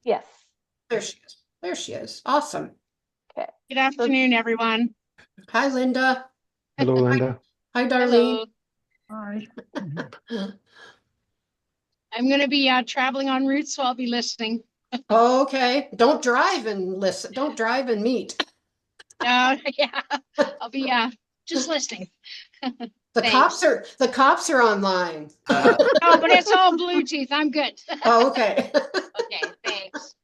Yes. There she is. There she is. Awesome. Okay. Good So, afternoon, everyone. Hi, Linda. Hello, Hi, Linda. hi, Darlene. Hello. Hi. I'm going to be traveling en route, so I'll be listening. Okay. Don't drive and listen. Don't drive and meet. Yeah, I'll be just listening. Thanks. The cops are online. Oh, but it's all Bluetooth. I'm good. Oh, okay. Okay, thanks.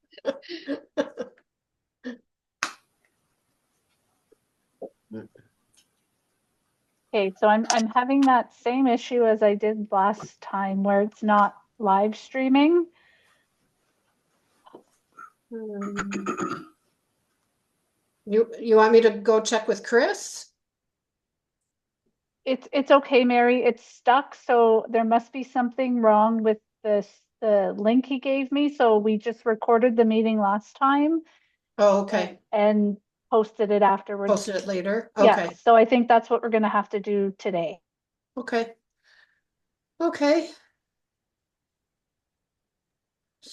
okay, so I'm having that same issue as I did last time where it's not live streaming. You want me to go check with Chris? It's okay, Mary. It's stuck, so there must be something wrong with the link he gave me. So we just recorded the meeting last time Oh, okay. and posted it afterwards. Posted it later. Yeah, Okay. so I think that's what we're gonna have to do today. Okay. Okay.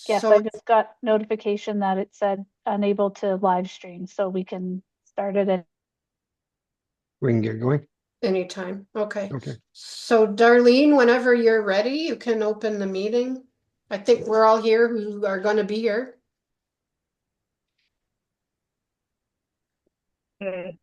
Yes, So I just got notification that it said unable to live stream, so we can start it at We can get going. anytime. Okay. Okay. So Darlene, whenever you're ready, you can open the meeting. I think we're all here who are going to be here. Okay.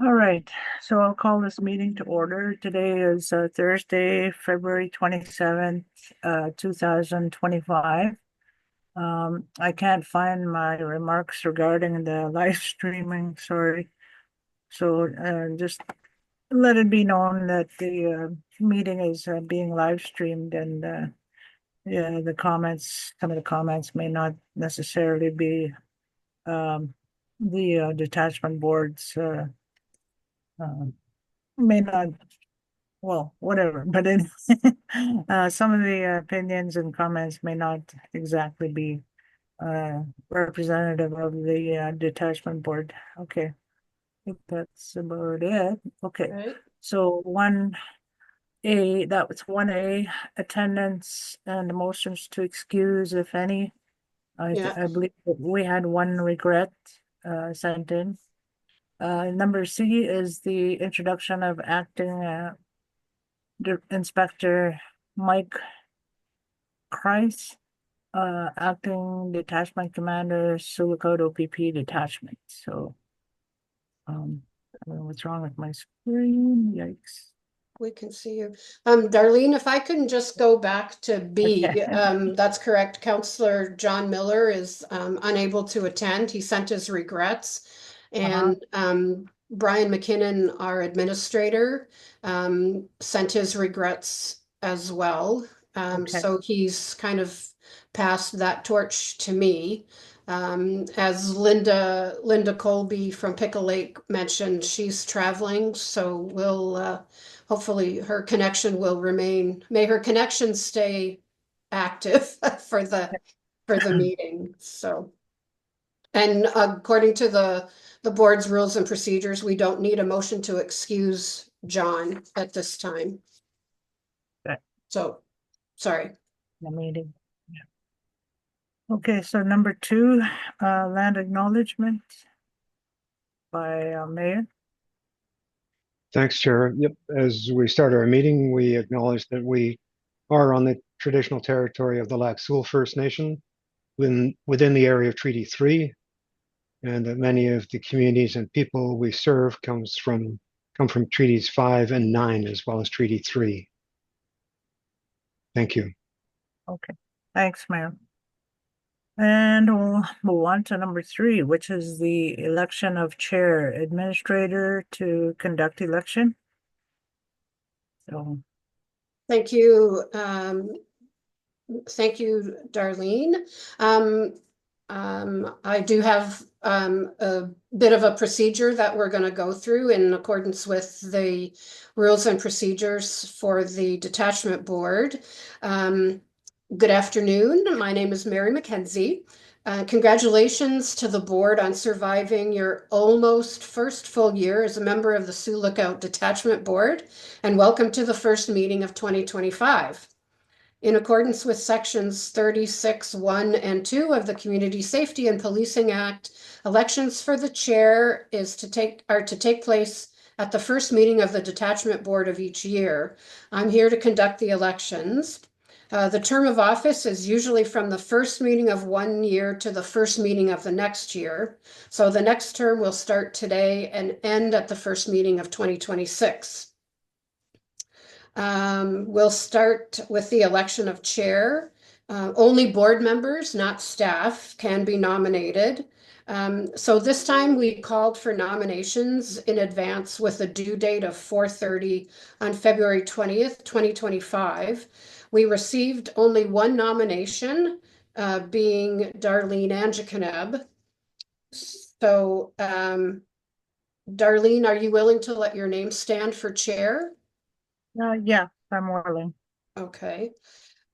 All right. So I'll call this meeting to order. Today is Thursday, February 27th, 2025. I can't find my remarks regarding the live streaming. Sorry. So just let it be known that the meeting is being live streamed, and yeah, some of the comments may not necessarily be the detachment board's uh, may not, well, whatever, but some of the opinions and comments may not exactly be representative of the detachment board. Okay, I think that's about it. Okay, Right. so that was 1A, attendance and motions to excuse, if any. Yeah. I believe that we had one regret sent in. Number C is the introduction of acting Inspector Mike Kreis, acting detachment commander, Sioux OPP Detachment. So, I don't know what's wrong with my screen. Yikes. We can see you. Darlene, if I can just go back to B, Okay. that's correct. Counselor John Miller is unable to attend. He sent his regrets. Uh-huh. And Brian McKinnon, our administrator, sent his regrets as well. Okay. So he's kind of passed that torch to me. As Linda Colby from Pickle Lake mentioned, she's traveling, so we'll hopefully her connection will remain. May her connection stay active for the meeting. So, and according to the board's rules and procedures, we don't need a motion to excuse John at this time. Okay. So, sorry. The meeting. Yeah. Okay, so number 2, land acknowledgement by Mayor. Thanks, Chair. Yep. As we start our meeting, we acknowledge that we are on the traditional territory of the Sioux First Nation within the area of Treaty 3, and that many of the communities and people we serve come from Treaties 5 and 9, as well as Treaty 3. Thank you. Okay, thanks, Mayor. And we'll move on to number 3, which is the election of chair administrator to conduct election. So, Thank you. Thank you, Darlene. I do have a bit of a procedure that we're going to go through in accordance with the rules and procedures for the detachment board. Good afternoon. My name is Mary McKenzie. Congratulations to the board on surviving your almost first full year as a member of the Sioux Lookout Detachment Board, and welcome to the first meeting of 2025. In accordance with sections 36, 1 and 2 of the Community Safety and Policing Act, elections for the chair are to take place at the first meeting of the detachment board of each year. I'm here to conduct the elections. The term of office is usually from the first meeting of one year to the first meeting of the next year. So the next term will start today and end at the first meeting of 2026. We'll start with the election of chair. Only board members, not staff, can be nominated. So this time we called for nominations in advance with a due date of 4:30 on February 20th, 2025. We received only one nomination, being Darlene Angicaneb. So, Darlene, are you willing to let your name stand for chair? Yeah, I'm willing. Okay.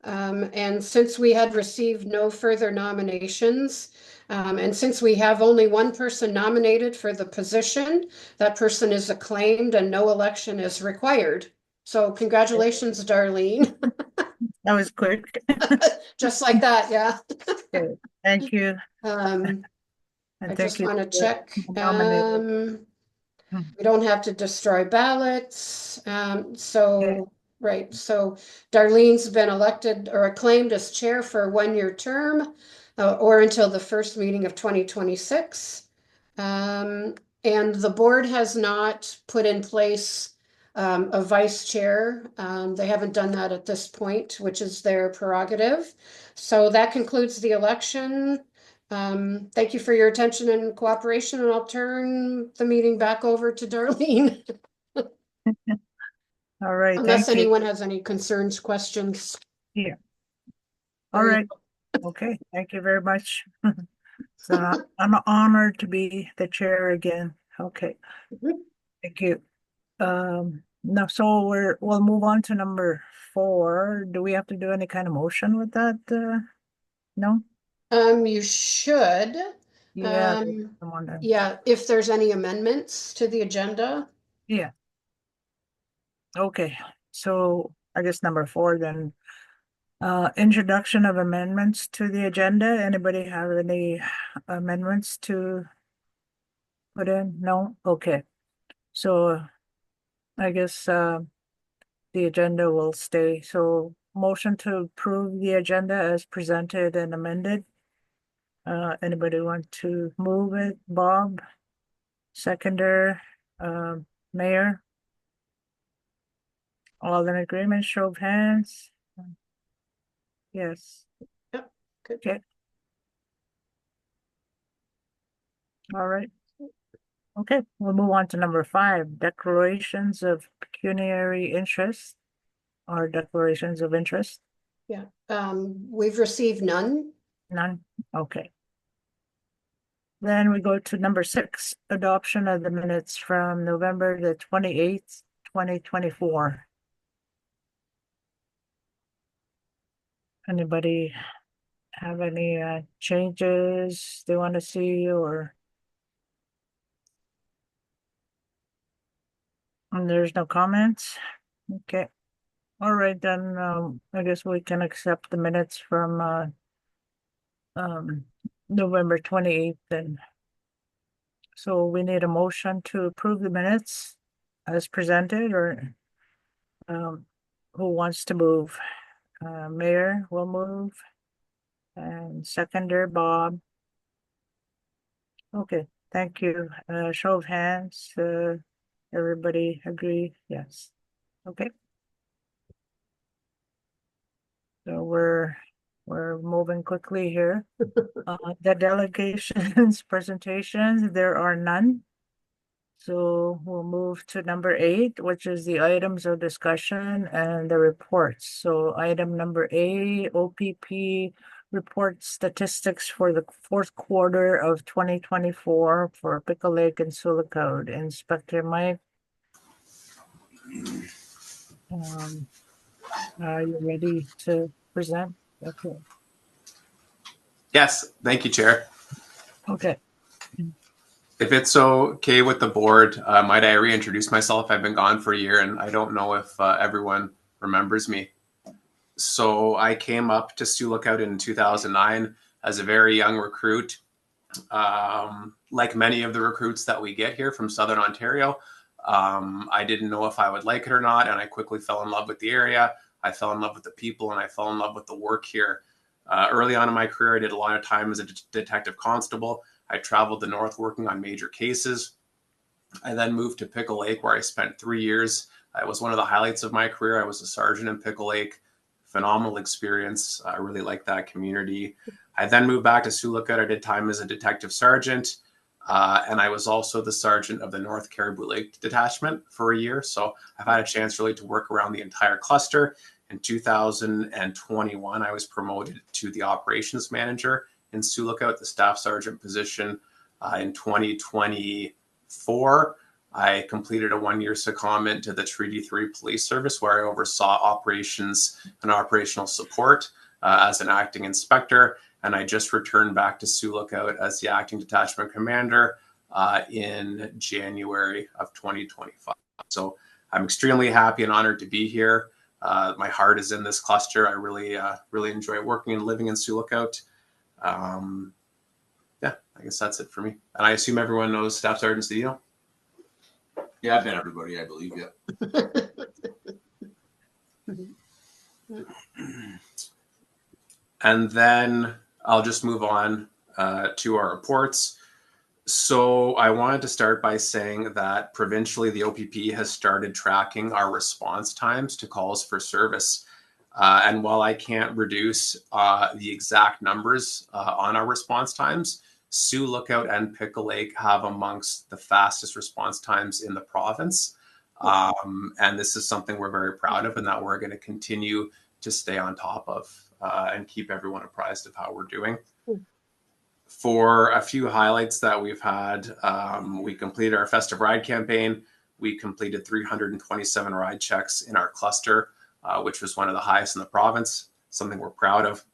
And since we had received no further nominations, and since we have only one person nominated for the position, that person is acclaimed and no election is required. So congratulations, Darlene. That was quick. Just like that, yeah. Okay, thank you. Um, And I thank just you want to for check. nominating. We don't have to destroy ballots. Okay. Right, so Darlene's been elected or acclaimed as chair for a one-year term, or until the first meeting of 2026. And the board has not put in place a vice chair. They haven't done that at this point, which is their prerogative. So that concludes the election. Thank you for your attention and cooperation, and I'll turn the meeting back over to Darlene. All right, Unless thank you. anyone has any concerns, questions. Yeah. There All you right. Okay, thank you very much. So I'm honored to be the chair again. Okay, Mhm. thank you. Now, so we'll move on to number 4. Do we have to do any kind of motion with that? No? You should. Yeah, Um, someone then. yeah, if there's any amendments to the agenda. Yeah. Okay, so I guess number 4 then. Introduction of amendments to the agenda. Anybody have any amendments to put in? No? Okay. So I guess the agenda will stay. So motion to approve the agenda as presented and amended. Anybody want to move it? Bob? Seconder? Mayor? All in agreement, show of hands? Yes. Yep, good. Okay. All right. Okay, we'll move on to number 5, declarations of pecuniary interest or declarations of interest. Yeah, we've received none. None? Okay. Then we go to number 6, adoption of the minutes from November the 28th, 2024. Anybody have any changes they want to see or? And there's no comments? Okay. All right, then I guess we can accept the minutes from November 28th then. So we need a motion to approve the minutes as presented, or who wants to move? Mayor will move and seconder Bob. Okay, thank you. Show of hands. Everybody agree? Yes. Okay. So we're moving quickly here. The delegations presentations, there are none. So we'll move to number 8, which is the items of discussion and the reports. So item number A, OPP report statistics for the 4th quarter of 2024 for Pickle Lake and Sioux Code. Inspector Mike. Are you ready to present? Okay. Yes, thank you, Chair. Okay. If it's okay with the board, might I reintroduce myself? I've been gone for a year and I don't know if everyone remembers me. So I came up to Sioux Lookout in 2009 as a very young recruit. Like many of the recruits that we get here from Southern Ontario, I didn't know if I would like it or not, and I quickly fell in love with the area. I fell in love with the people, and I fell in love with the work here. Early on in my career, I did a lot of time as a detective constable. I traveled the north working on major cases. I then moved to Pickle Lake, where I spent 3 years. It was one of the highlights of my career. I was a sergeant in Pickle Lake. Phenomenal experience. I really liked that community. I then moved back to Sioux Lookout. I did time as a detective sergeant, and I was also the sergeant of the North Caribou Lake Detachment for a year. So I've had a chance really to work around the entire cluster. In 2021, I was promoted to the operations manager in Sioux Lookout, the staff sergeant position. In 2024, I completed a 1-year secondment to the Treaty 3 Police Service, where I oversaw operations and operational support as an acting inspector. And I just returned back to Sioux Lookout as the acting detachment commander in January of 2025. So I'm extremely happy and honored to be here. My heart is in this cluster. I really enjoy working and living in Sioux Lookout. Yeah, I guess that's it for me. And I assume everyone knows Staff Sergeant Cedino. Yeah, I've met everybody, I believe, yeah. And then I'll just move on to our reports. So I wanted to start by saying that provincially, the OPP has started tracking our response times to calls for service. And while I can't reduce the exact numbers on our response times, Sioux Lookout and Pickle Lake have amongst the fastest response times in the province. And this is something we're very proud of and that we're going to continue to stay on top of and keep everyone apprised of how we're doing. For a few highlights that we've had, we completed our Festive Ride campaign. We completed 327 ride checks in our cluster, which was one of the highest in the province, something we're proud of.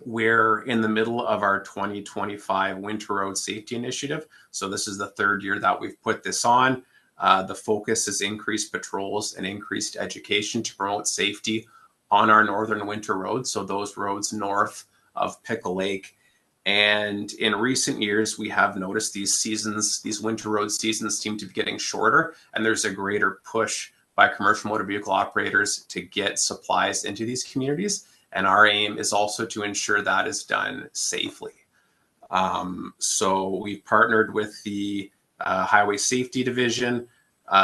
We're in the middle of our 2025 Winter Road Safety Initiative. So this is the 3rd year that we've put this on. The focus is increased patrols and increased education to promote safety on our northern winter roads. So those roads north of Pickle Lake. And in recent years, we have noticed these winter road seasons seem to be getting shorter, and there's a greater push by commercial motor vehicle operators to get supplies into these communities. And our aim is also to ensure that is done safely. So we've partnered with the Highway Safety Division.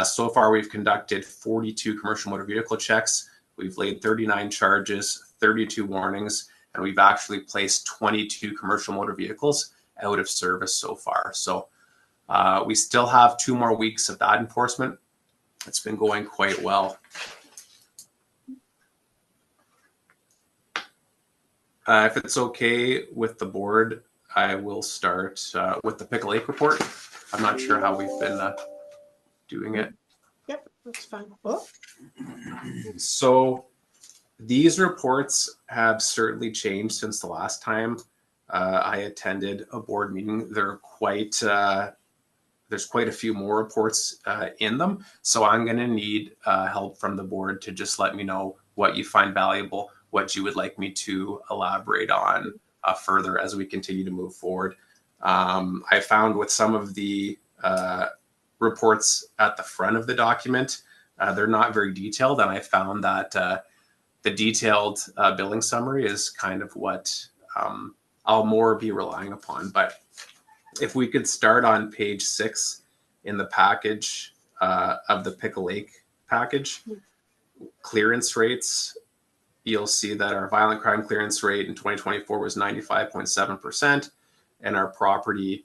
So far, we've conducted 42 commercial motor vehicle checks. We've laid 39 charges, 32 warnings, and we've actually placed 22 commercial motor vehicles out of service so far. So we still have 2 more weeks of that enforcement. It's been going quite well. If it's okay with the board, I will start with the Pickle Lake report. I'm not sure how we've been doing it. Yep, that's fine. Oh. So these reports have certainly changed since the last time I attended a board meeting. There's quite a few more reports in them. So I'm going to need help from the board to just let me know what you find valuable, what you would like me to elaborate on further as we continue to move forward. I found with some of the reports at the front of the document, they're not very detailed, and I found that the detailed billing summary is kind of what I'll more be relying upon. But if we could start on page 6 in the package of the Pickle Lake package, clearance rates, you'll see that our violent crime clearance rate in 2024 was 95.7%, and our property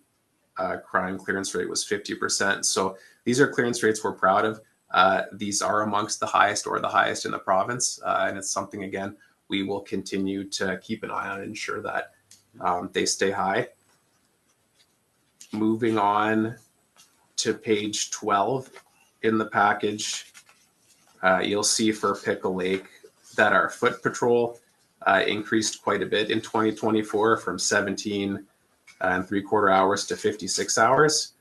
crime clearance rate was 50%. So these are clearance rates we're proud of. These are amongst the highest or the highest in the province, and it's something, again, we will continue to keep an eye on and ensure that they stay high. Moving on to page 12 in the package, you'll see for Pickle Lake that our foot patrol increased quite a bit in 2024 from 17 and 3/4 hours to 56 hours.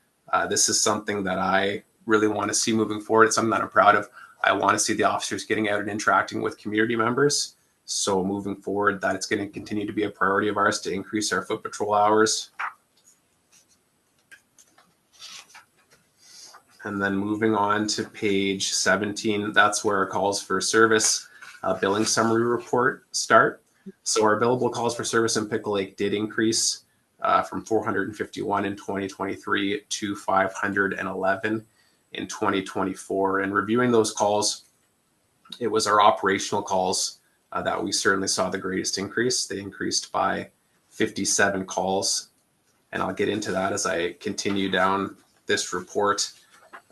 This is something that I really want to see moving forward. It's something that I'm proud of. I want to see the officers getting out and interacting with community members. So moving forward, that it's going to continue to be a priority of ours to increase our foot patrol hours. And then moving on to page 17, that's where our calls for service billing summary report start. So our billable calls for service in Pickle Lake did increase from 451 in 2023 to 511 in 2024. And reviewing those calls, it was our operational calls that we certainly saw the greatest increase. They increased by 57 calls. And I'll get into that as I continue down this report.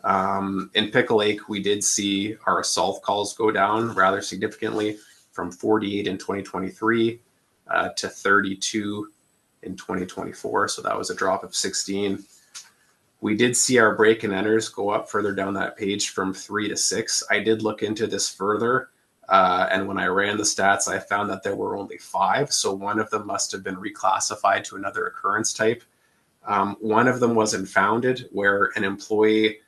In Pickle Lake, we did see our assault calls go down rather significantly from 48 in 2023 to 32 in 2024. So that was a drop of 16. We did see our break and enters go up further down that page from 3 to 6. I did look into this further. And when I ran the stats, I found that there were only 5. So one of them must have been reclassified to another occurrence type. One of them was unfounded, where an employee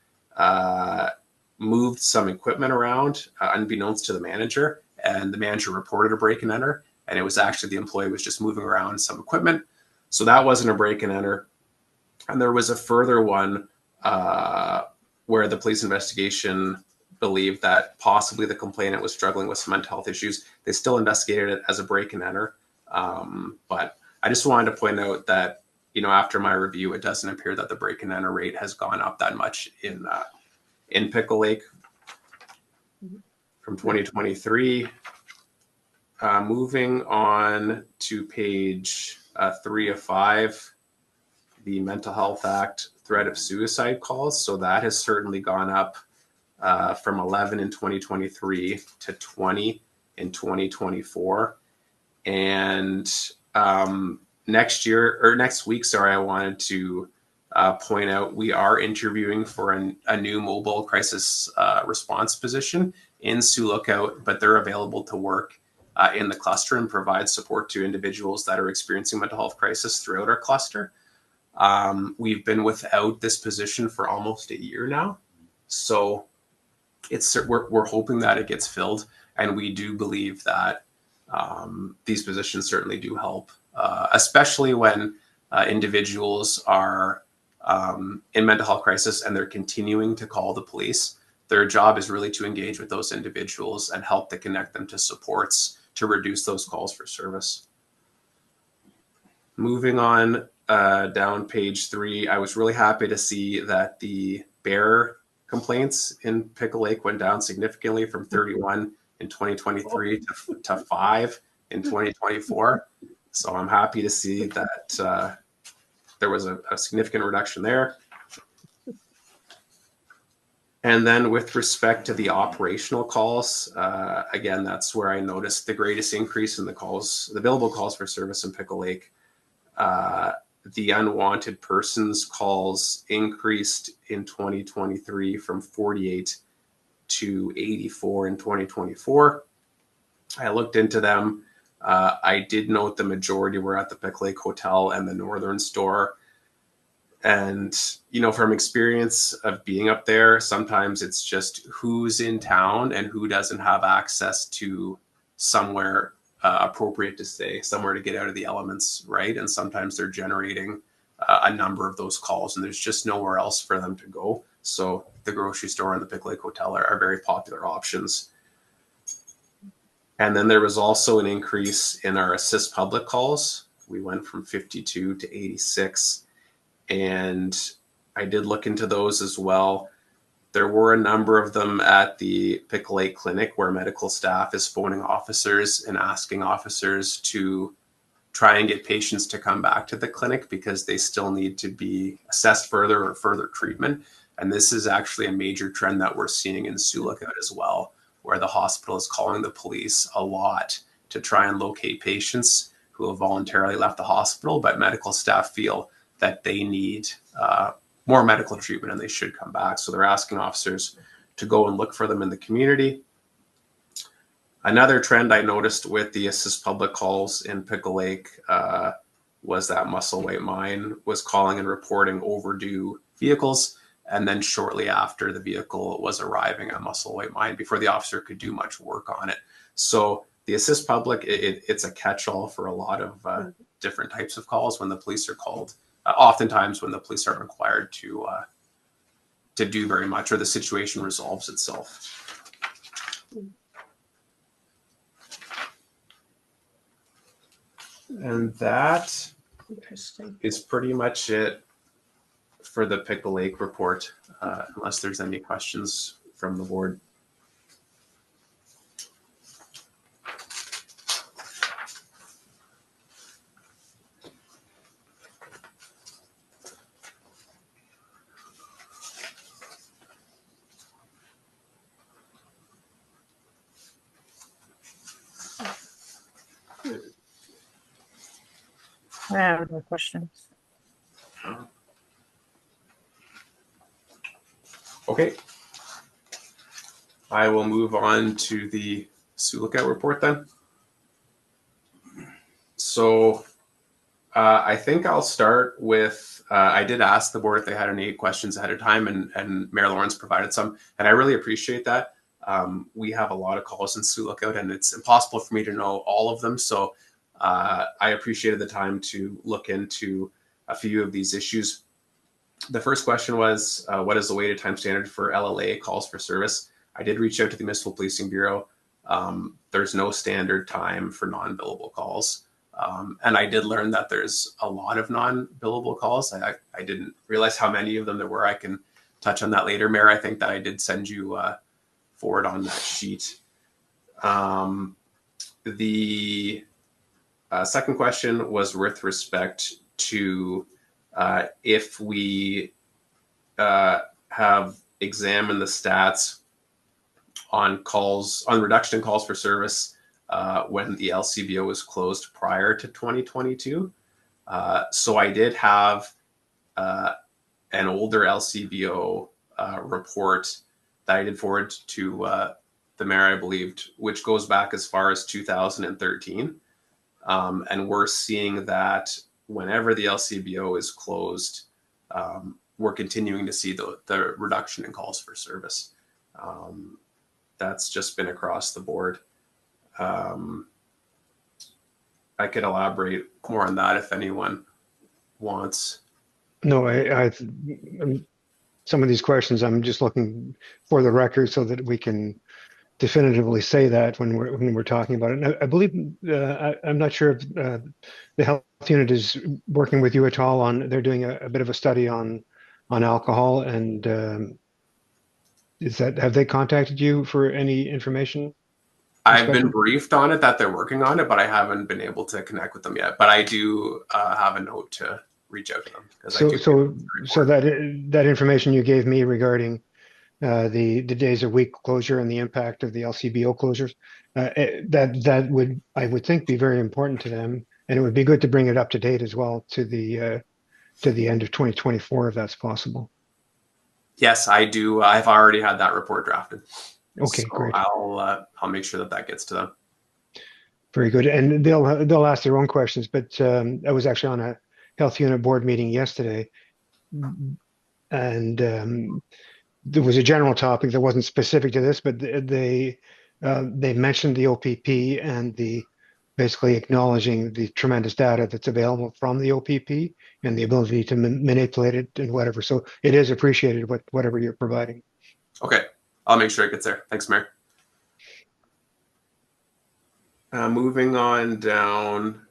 moved some equipment around unbeknownst to the manager, and the manager reported a break and enter, and it was actually the employee was just moving around some equipment. So that wasn't a break and enter. And there was a further one where the police investigation believed that possibly the complainant was struggling with some mental health issues. They still investigated it as a break and enter. But I just wanted to point out that, you know, after my review, it doesn't appear that the break and enter rate has gone up that much in Pickle Lake from 2023. Moving on to page 3 of 5, the Mental Health Act threat of suicide calls. So that has certainly gone up from 11 in 2023 to 20 in 2024. And next week, I wanted to point out we are interviewing for a new mobile crisis response position in Sioux Lookout, but they're available to work in the cluster and provide support to individuals that are experiencing mental health crisis throughout our cluster. We've been without this position for almost a year now, so we're hoping that it gets filled, and we do believe that these positions certainly do help, especially when individuals are in mental health crisis and they're continuing to call the police. Their job is really to engage with those individuals and help to connect them to supports to reduce those calls for service. Moving on down page 3, I was really happy to see that the bear complaints in Pickle Lake went down significantly from 31 in 2023 to 5 in 2024. So I'm happy to see that there was a significant reduction there. And then with respect to the operational calls, again, that's where I noticed the greatest increase in the calls, the billable calls for service in Pickle Lake. The unwanted persons calls increased in 2023 from 48 to 84 in 2024. I looked into them. I did note the majority were at the Pickle Lake Hotel and the Northern Store. And, you know, from experience of being up there, sometimes it's just who's in town and who doesn't have access to somewhere appropriate to stay, somewhere to get out of the elements, right? And sometimes they're generating a number of those calls and there's just nowhere else for them to go. So the grocery store and the Pickle Lake Hotel are very popular options. And then there was also an increase in our assist public calls. We went from 52 to 86. And I did look into those as well. There were a number of them at the Pickle Lake Clinic where medical staff is phoning officers and asking officers to try and get patients to come back to the clinic because they still need to be assessed further or further treatment. And this is actually a major trend that we're seeing in Sioux Lookout as well, where the hospital is calling the police a lot to try and locate patients who have voluntarily left the hospital, but medical staff feel that they need more medical treatment and they should come back. So they're asking officers to go and look for them in the community. Another trend I noticed with the assist public calls in Pickle Lake was that Musselwhite Mine was calling and reporting overdue vehicles. And then shortly after the vehicle was arriving at Musselwhite Mine before the officer could do much work on it. So The assist public, it's a catch-all for a lot of different types of calls when the police are called. Oftentimes when the police aren't required to do very much, or the situation resolves itself. And that Interesting. is pretty much it for the Pickle Lake report, unless there's any questions from the board. I have no questions. Okay. I will move on to the Sioux Lookout report then. So I think I'll start with, I did ask the board if they had any questions ahead of time, and Mayor Lawrence provided some, and I really appreciate that. We have a lot of calls in Sioux Lookout, and it's impossible for me to know all of them. So I appreciated the time to look into a few of these issues. The first question was, what is the waited time standard for LLA calls for service? I did reach out to the Municipal Policing Bureau. There's no standard time for non-billable calls. And I did learn that there's a lot of non-billable calls. I didn't realize how many of them there were. I can touch on that later, Mayor. I think that I did send you forward on that sheet. The second question was with respect to if we have examined the stats on calls, on reduction in calls for service when the LCBO was closed prior to 2022. So I did have an older LCBO report that I did forward to the mayor, I believed, which goes back as far as 2013. And we're seeing that whenever the LCBO is closed, we're continuing to see the reduction in calls for service. That's just been across the board. I could elaborate more on that if anyone wants. No, some of these questions, I'm just looking for the record so that we can definitively say that when we're talking about it. And I believe, I'm not sure if the health unit is working with you at all on, they're doing a bit of a study on alcohol, and have they contacted you for any information? I've been briefed on it that they're working on it, but I haven't been able to connect with them yet. But I do have a note to reach out to them. So that information you gave me regarding the days of week closure and the impact of the LCBO closures, that would, I would think, be very important to them, and it would be good to bring it up to date as well to the end of 2024 if that's possible. Yes, I do. I've already had that report drafted. Okay, so great. I'll make sure that gets to them. Very good, and they'll ask their own questions. But I was actually on a health unit board meeting yesterday, and there was a general topic that wasn't specific to this, but they mentioned the OPP and the basically acknowledging the tremendous data that's available from the OPP and the ability to manipulate it and whatever. So it is appreciated whatever you're providing. Okay, I'll make sure it gets there. Thanks, Mayor. Moving on down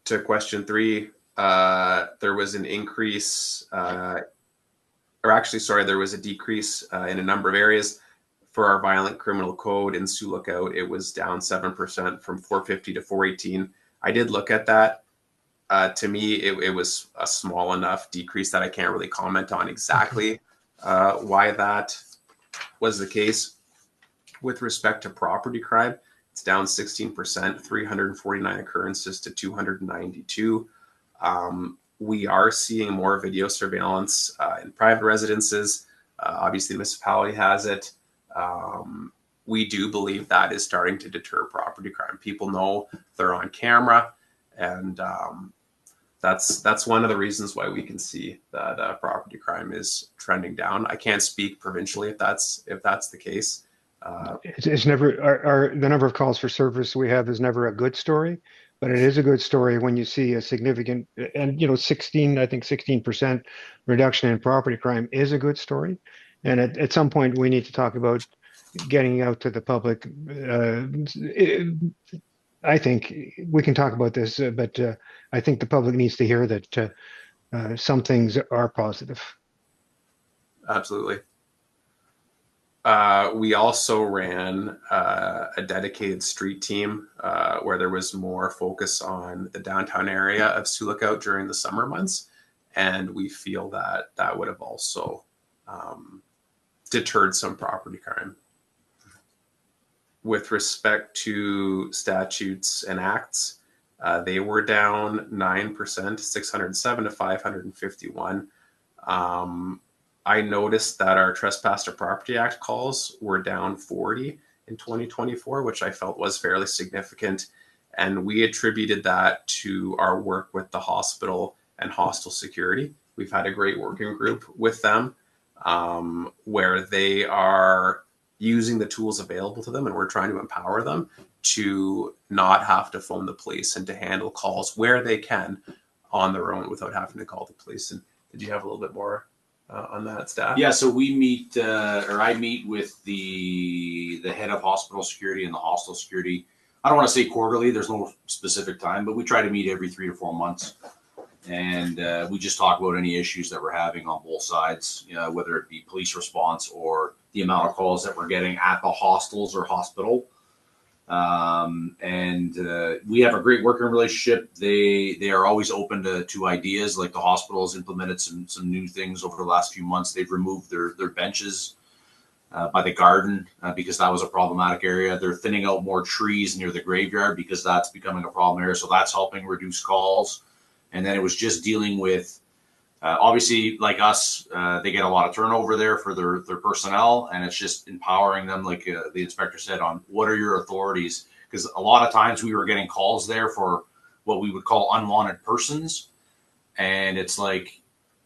to question 3, there was an increase, there was a decrease in a number of areas for our violent criminal code in Sioux Lookout. It was down 7% from 450 to 418. I did look at that. To me, it was a small enough decrease that I can't really comment on exactly why that was the case. With respect to property crime, it's down 16%, 349 occurrences to 292. We are seeing more video surveillance in private residences. Obviously, the municipality has it. We do believe that is starting to deter property crime. People know they're on camera, and that's one of the reasons why we can see that property crime is trending down. I can't speak provincially if that's the case, It's never the number of calls for service we have is never a good story, but it is a good story when you see a significant and 16% reduction in property crime is a good story. And at some point we need to talk about getting out to the public. I think we can talk about this, but I think the public needs to hear that some things are positive. Absolutely. We also ran a dedicated street team where there was more focus on the downtown area of Sioux Lookout during the summer months. And we feel that that would have also deterred some property crime. With respect to statutes and acts, they were down 9%, 607 to 551. I noticed that our Trespass to Property Act calls were down 40 in 2024, which I felt was fairly significant. And we attributed that to our work with the hospital and hostel security. We've had a great working group with them where they are using the tools available to them, and we're trying to empower them to not have to phone the police and to handle calls where they can on their own without having to call the police. And did you have a little bit more on that, staff? Yeah, so we meet, or I meet with the head of hospital security and the hostel security. I don't want to say quarterly, there's no specific time, but we try to meet every 3 to 4 months. And we just talk about any issues that we're having on both sides, whether it be police response or the amount of calls that we're getting at the hostels or hospital. And we have a great working relationship. They are always open to ideas. Like the hospital has implemented some new things over the last few months. They've removed their benches by the garden because that was a problematic area. They're thinning out more trees near the graveyard because that's becoming a problem area. So that's helping reduce calls. And then it was just dealing with, obviously, like us, they get a lot of turnover there for their personnel, and it's just empowering them, like the inspector said, on what are your authorities? Because a lot of times we were getting calls there for what we would call unwanted persons, and it's like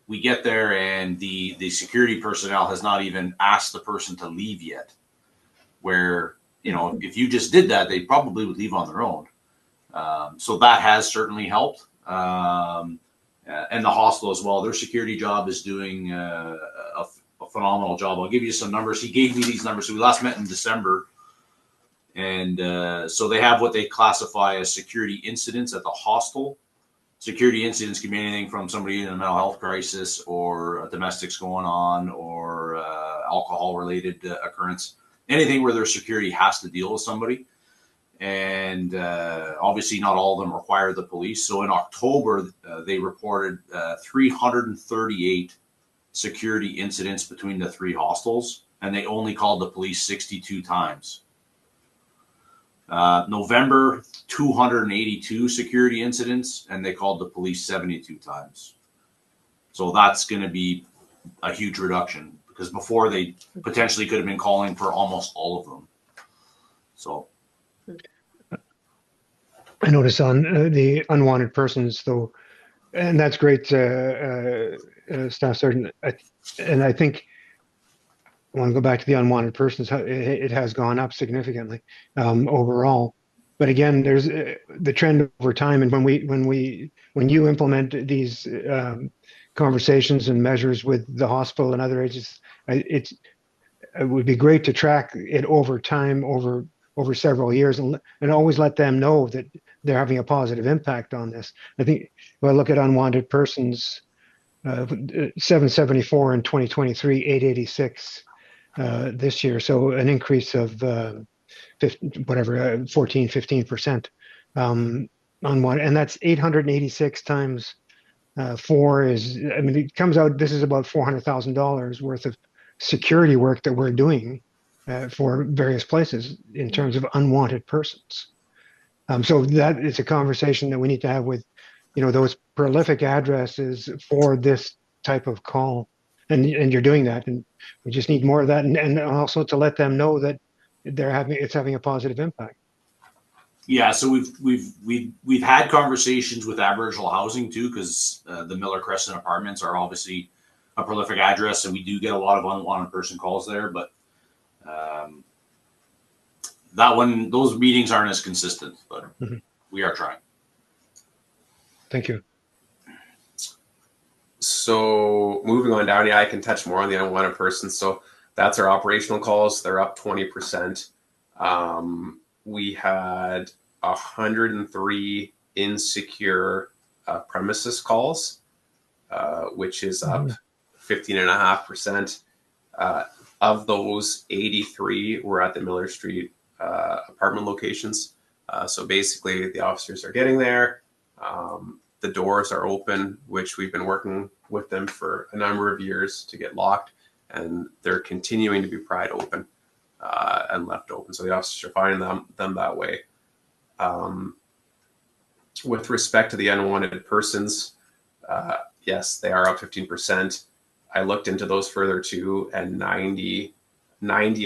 we get there and the security personnel has not even asked the person to leave yet. Where, if you just did that, they probably would leave on their own. So that has certainly helped. And the hospital as well. Their security job is doing a phenomenal job. I'll give you some numbers. He gave me these numbers. So we last met in December. And so they have what they classify as security incidents at the hostel. Security incidents can be anything from somebody in a mental health crisis or domestics going on or alcohol-related occurrence. Anything where their security has to deal with somebody. And obviously not all of them require the police. So in October, they reported 338 security incidents between the 3 hostels, and they only called the police 62 times. November, 282 security incidents, and they called the police 72 times. So that's going to be a huge reduction because before they potentially could have been calling for almost all of them. So I notice on the unwanted persons, though, and that's great, Staff Sergeant. And I think I want to go back to the unwanted persons. It has gone up significantly overall. But again, there's the trend over time. And when you implement these conversations and measures with the hospital and other agencies, it would be great to track it over time, over several years, and always let them know that they're having a positive impact on this. I think if I look at unwanted persons, 774 in 2023, 886 this year. So an increase of 15% unwanted, and that's 886 times 4 is, I mean, it comes out, this is about $400,000 worth of security work that we're doing for various places in terms of unwanted persons. So that is a conversation that we need to have with, those prolific addresses for this type of call. And you're doing that, and we just need more of that, and also to let them know that it's having a positive impact. yeah, so we've had conversations with Aboriginal housing too, because the Miller Crescent apartments are obviously a prolific address, and we do get a lot of unwanted person calls there. But those meetings aren't as consistent, but we are trying. Thank you. So moving on down, yeah, I can touch more on the unwanted persons. So that's our operational calls. They're up 20%. We had 103 insecure premises calls, which is up 15.5%. Of those, 83 were at the Miller Street apartment locations. So basically, the officers are getting there. The doors are open, which we've been working with them for a number of years to get locked, and they're continuing to be pried open and left open. So the officers are finding them that way. With respect to the unwanted persons, yes, they are up 15%. I looked into those further too, and 90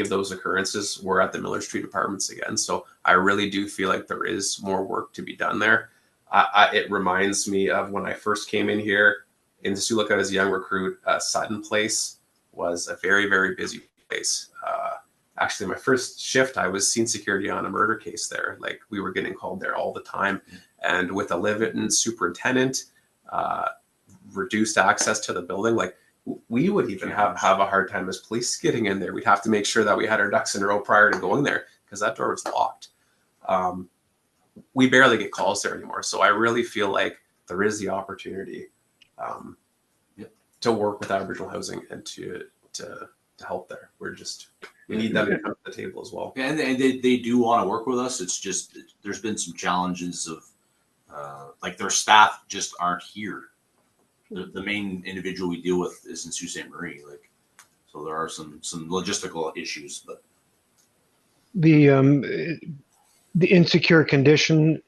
of those occurrences were at the Miller Street apartments again. So I really do feel like there is more work to be done there. It reminds me of when I first came in here into Sioux Lookout as a young recruit. Sutton Place was a very, very busy place. Actually, my first shift, I was scene security on a murder case there. Like, we were getting called there all the time. And with a live-in superintendent, reduced access to the building, like, we would even have a hard time as police getting in there. We'd have to make sure that we had our ducks in a row prior to going there because that door was locked. We barely get calls there anymore. So I really feel like there is the opportunity to work with Aboriginal housing and to help there. We need them to come to the table as well. And they do want to work with us. It's just, there's been some challenges of like their staff just aren't here. The main individual we deal with is in Sault Ste. Marie. Like, so there are some logistical issues, but The insecure condition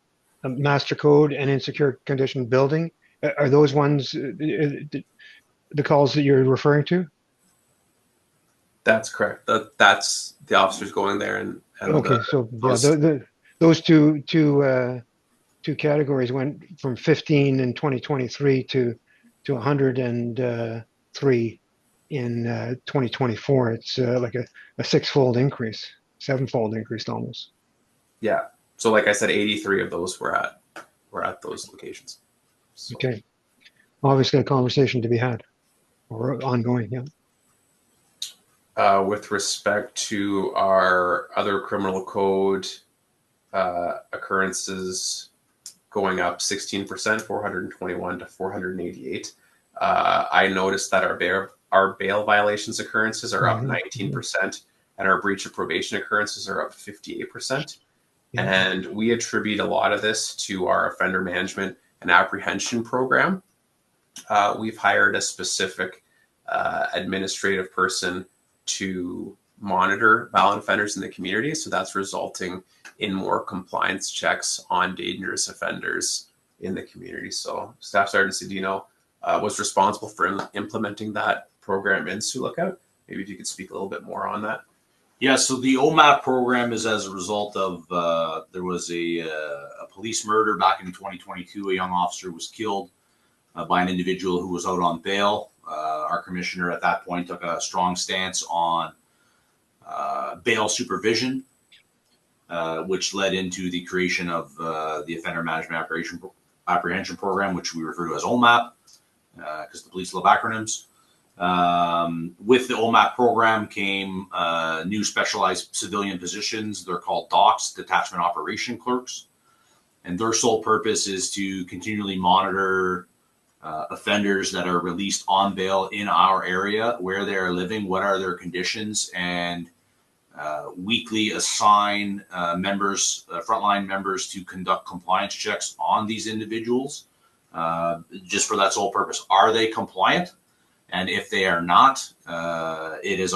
master code and insecure condition building, are those ones the calls that you're referring to? That's correct. That's the officers going there and Okay, so yeah, those two categories went from 15 in 2023 to 103 in 2024. It's like a six-fold increase, seven-fold increase almost. Yeah. So like I said, 83 of those were at those locations. So. Okay. Obviously a conversation to be had or ongoing, yeah. With respect to our other criminal code occurrences going up 16%, 421 to 488. I noticed that our bail violations occurrences are up 19%, and our breach of probation occurrences are up 58%. Yeah. And we attribute a lot of this to our offender management and apprehension program. We've hired a specific administrative person to monitor violent offenders in the community. So that's resulting in more compliance checks on dangerous offenders in the community. So Staff Sergeant Cedino was responsible for implementing that program in Sioux Lookout. Maybe if you could speak a little bit more on that. Yeah, so the OMAP program is as a result of there was a police murder back in 2022. A young officer was killed by an individual who was out on bail. Our commissioner at that point took a strong stance on bail supervision, which led into the creation of the Offender Management Apprehension Program, which we refer to as OMAP, because the police love acronyms. With the OMAP program came new specialized civilian positions. They're called DOCs, Detachment Operation Clerks. And their sole purpose is to continually monitor offenders that are released on bail in our area, where they are living, what are their conditions, and weekly assign frontline members to conduct compliance checks on these individuals, just for that sole purpose. Are they compliant? And if they are not, it is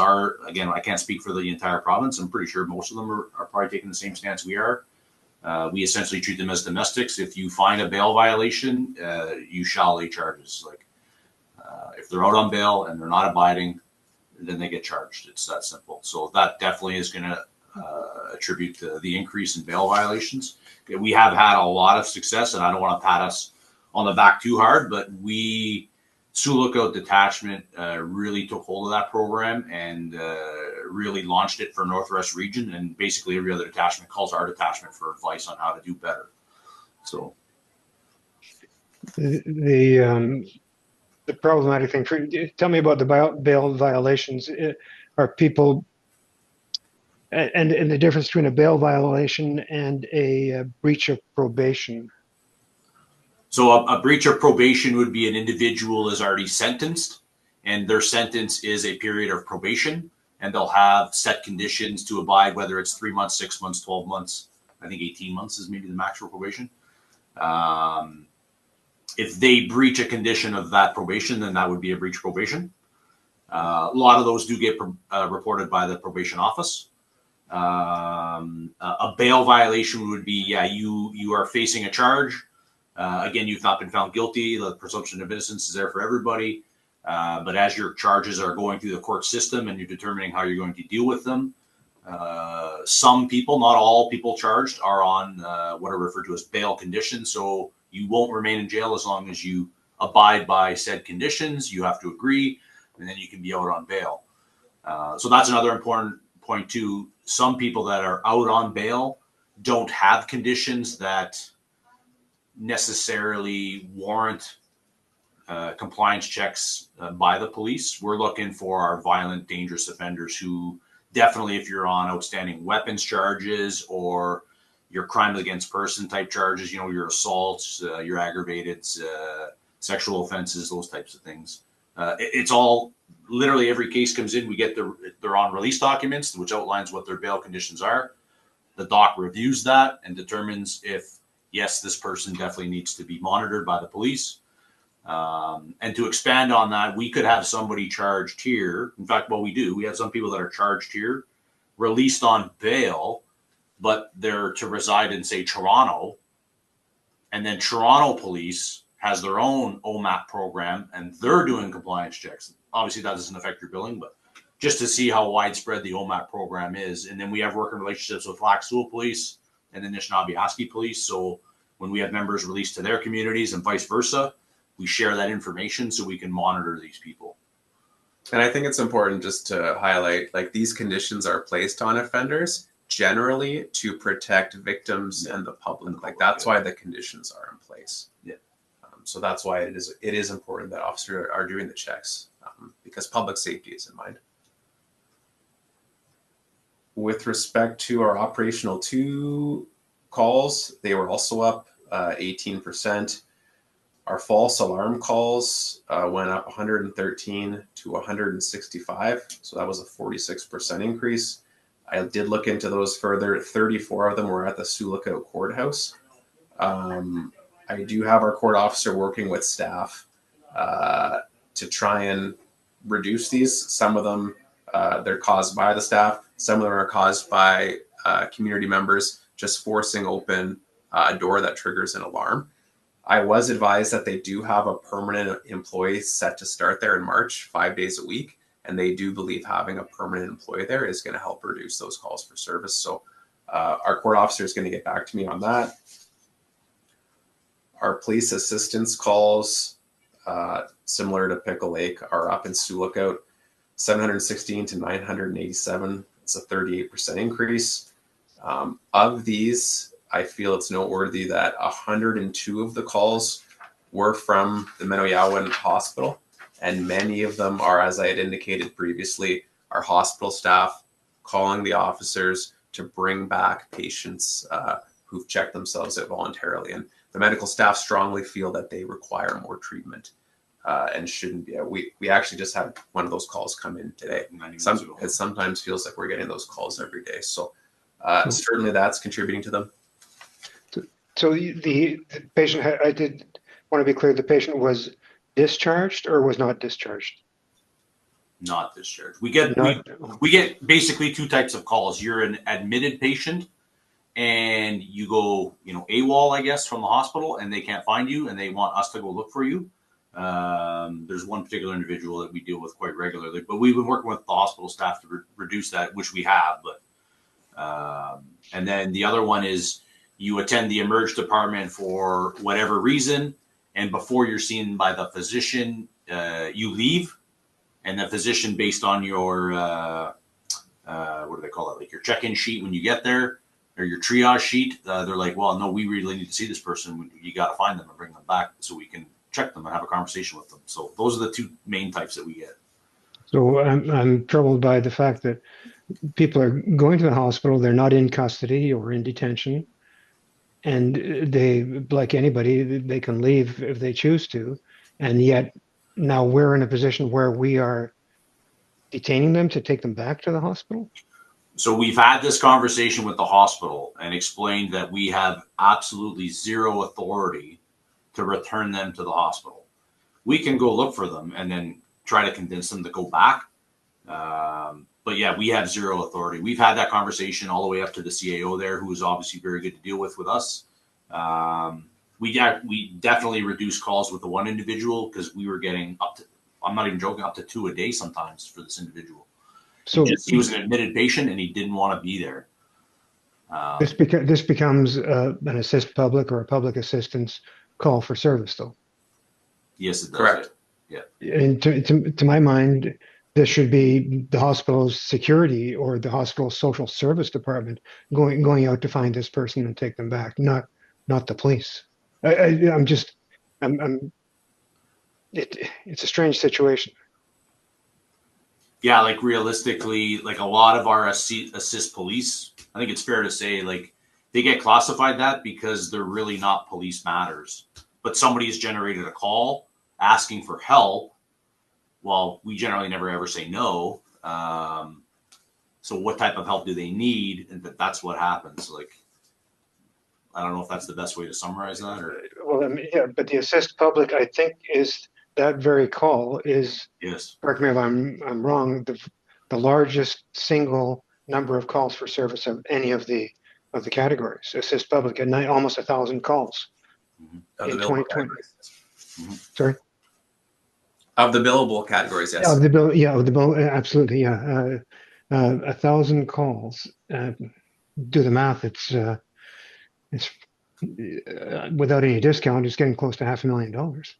again, I can't speak for the entire province. I'm pretty sure most of them are probably taking the same stance we are. We essentially treat them as domestics. If you find a bail violation, you shall lay charges. Like if they're out on bail and they're not abiding, then they get charged. It's that simple. So that definitely is going to attribute to the increase in bail violations. We have had a lot of success, and I don't want to pat us on the back too hard, but Sioux Lookout Detachment really took hold of that program and really launched it for Northwest Region, and basically every other detachment calls our detachment for advice on how to do better. So the problematic thing for tell me about the bail violations. Are people and the difference between a bail violation and a breach of probation? So a breach of probation would be an individual is already sentenced, and their sentence is a period of probation, and they'll have set conditions to abide, whether it's 3 months, 6 months, 12 months. I think 18 months is maybe the max for probation. If they breach a condition of that probation, then that would be a breach of probation. A lot of those do get reported by the probation office. A bail violation would be, you are facing a charge. Again, you've not been found guilty. The presumption of innocence is there for everybody. But as your charges are going through the court system and you're determining how you're going to deal with them, some people, not all people charged, are on what are referred to as bail conditions. So you won't remain in jail as long as you abide by said conditions. You have to agree, and then you can be out on bail. So that's another important point too. Some people that are out on bail don't have conditions that necessarily warrant compliance checks by the police. We're looking for our violent, dangerous offenders who definitely, if you're on outstanding weapons charges or your crime against person type charges, your assaults, your aggravated sexual offenses, those types of things. It's all literally every case comes in. We get their on release documents, which outlines what their bail conditions are. The doc reviews that and determines if, yes, this person definitely needs to be monitored by the police. And to expand on that, we could have somebody charged here. In fact, what we do, we have some people that are charged here, released on bail, but they're to reside in, say, Toronto. And then Toronto police has their own OMAP program, and they're doing compliance checks. Obviously, that doesn't affect your billing, but just to see how widespread the OMAP program is. And then we have working relationships with Sioux police and the Anishinaabe police. So when we have members released to their communities and vice versa, we share that information so we can monitor these people. And I think it's important just to highlight, like, these conditions are placed on offenders generally to protect victims and the public. Like, that's why the conditions are in place. Yeah. So that's why it is important that officers are doing the checks, because public safety is in mind. With respect to our operational 2 calls, they were also up 18%. Our false alarm calls went up 113 to 165. So that was a 46% increase. I did look into those further. 34 of them were at the Sioux Lookout Courthouse. I do have our court officer working with staff to try and reduce these. Some of them, they're caused by the staff. Some of them are caused by community members just forcing open a door that triggers an alarm. I was advised that they do have a permanent employee set to start there in March, 5 days a week. And they do believe having a permanent employee there is going to help reduce those calls for service. So our court officer is going to get back to me on that. Our police assistance calls, similar to Pickle Lake, are up in Sioux Lookout, 716 to 987. It's a 38% increase. Of these, I feel it's noteworthy that 102 of the calls were from the Menoyawan Hospital, and many of them are, as I had indicated previously, our hospital staff calling the officers to bring back patients who've checked themselves out voluntarily. And the medical staff strongly feel that they require more treatment and shouldn't be. We actually just had one of those calls come in today. It sometimes feels like we're getting those calls every day. So certainly that's contributing to them. So the patient, I did want to be clear, the patient was discharged or was not discharged? Not discharged. We get basically 2 types of calls. You're an admitted patient and you go, AWOL, I guess, from the hospital, and they can't find you and they want us to go look for you. There's one particular individual that we deal with quite regularly, but we've been working with the hospital staff to reduce that, which we have. But and then the other one is you attend the emerge department for whatever reason, and before you're seen by the physician, you leave, and the physician, based on your what do they call it? Like your check-in sheet when you get there, or your triage sheet. They're like, well, no, we really need to see this person. You got to find them and bring them back so we can check them and have a conversation with them. So those are the two main types that we get. So I'm troubled by the fact that people are going to the hospital, they're not in custody or in detention, and they, like anybody, they can leave if they choose to, and yet now we're in a position where we are detaining them to take them back to the hospital. So we've had this conversation with the hospital and explained that we have absolutely zero authority to return them to the hospital. We can go look for them and then try to convince them to go back. But yeah, we have zero authority. We've had that conversation all the way up to the CAO there, who is obviously very good to deal with us. We definitely reduced calls with the one individual because we were getting up to, I'm not even joking, up to 2 a day sometimes for this individual. So He was an admitted patient and he didn't want to be there. this becomes an assist public or a public assistance call for service, though. Yes, it does. Correct. Yeah. And to my mind, this should be the hospital's security or the hospital's social service department going out to find this person and take them back, not the police. It's a strange situation. Yeah, like realistically, like a lot of our assist police, I think it's fair to say, like they get classified that because they're really not police matters. But somebody has generated a call asking for help. Well, we generally never ever say no. So what type of help do they need? And that's what happens. Like, I don't know if that's the best way to summarize that. Or Well, I mean, yeah, but the assist public, I think, is that very call is. yes, Correct me if I'm wrong. The largest single number of calls for service of any of the categories. Assist public at night, almost 1,000 calls Of in the billable 2020. categories. Sorry. Of the billable categories, yes. Of the bill, yeah, of the bill, absolutely, yeah. 1,000 calls. Do the math. It's without any discount, it's getting close to $500,000.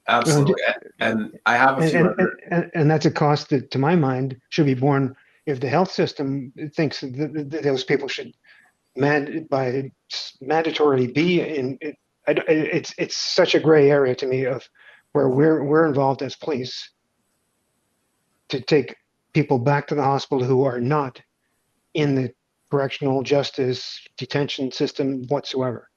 Absolutely. And I have a few other. And that's a cost that, to my mind, should be borne if the health system thinks that those people should mandatorily be in. It's such a gray area to me of where we're involved as police to take people back to the hospital who are not in the correctional justice detention system whatsoever.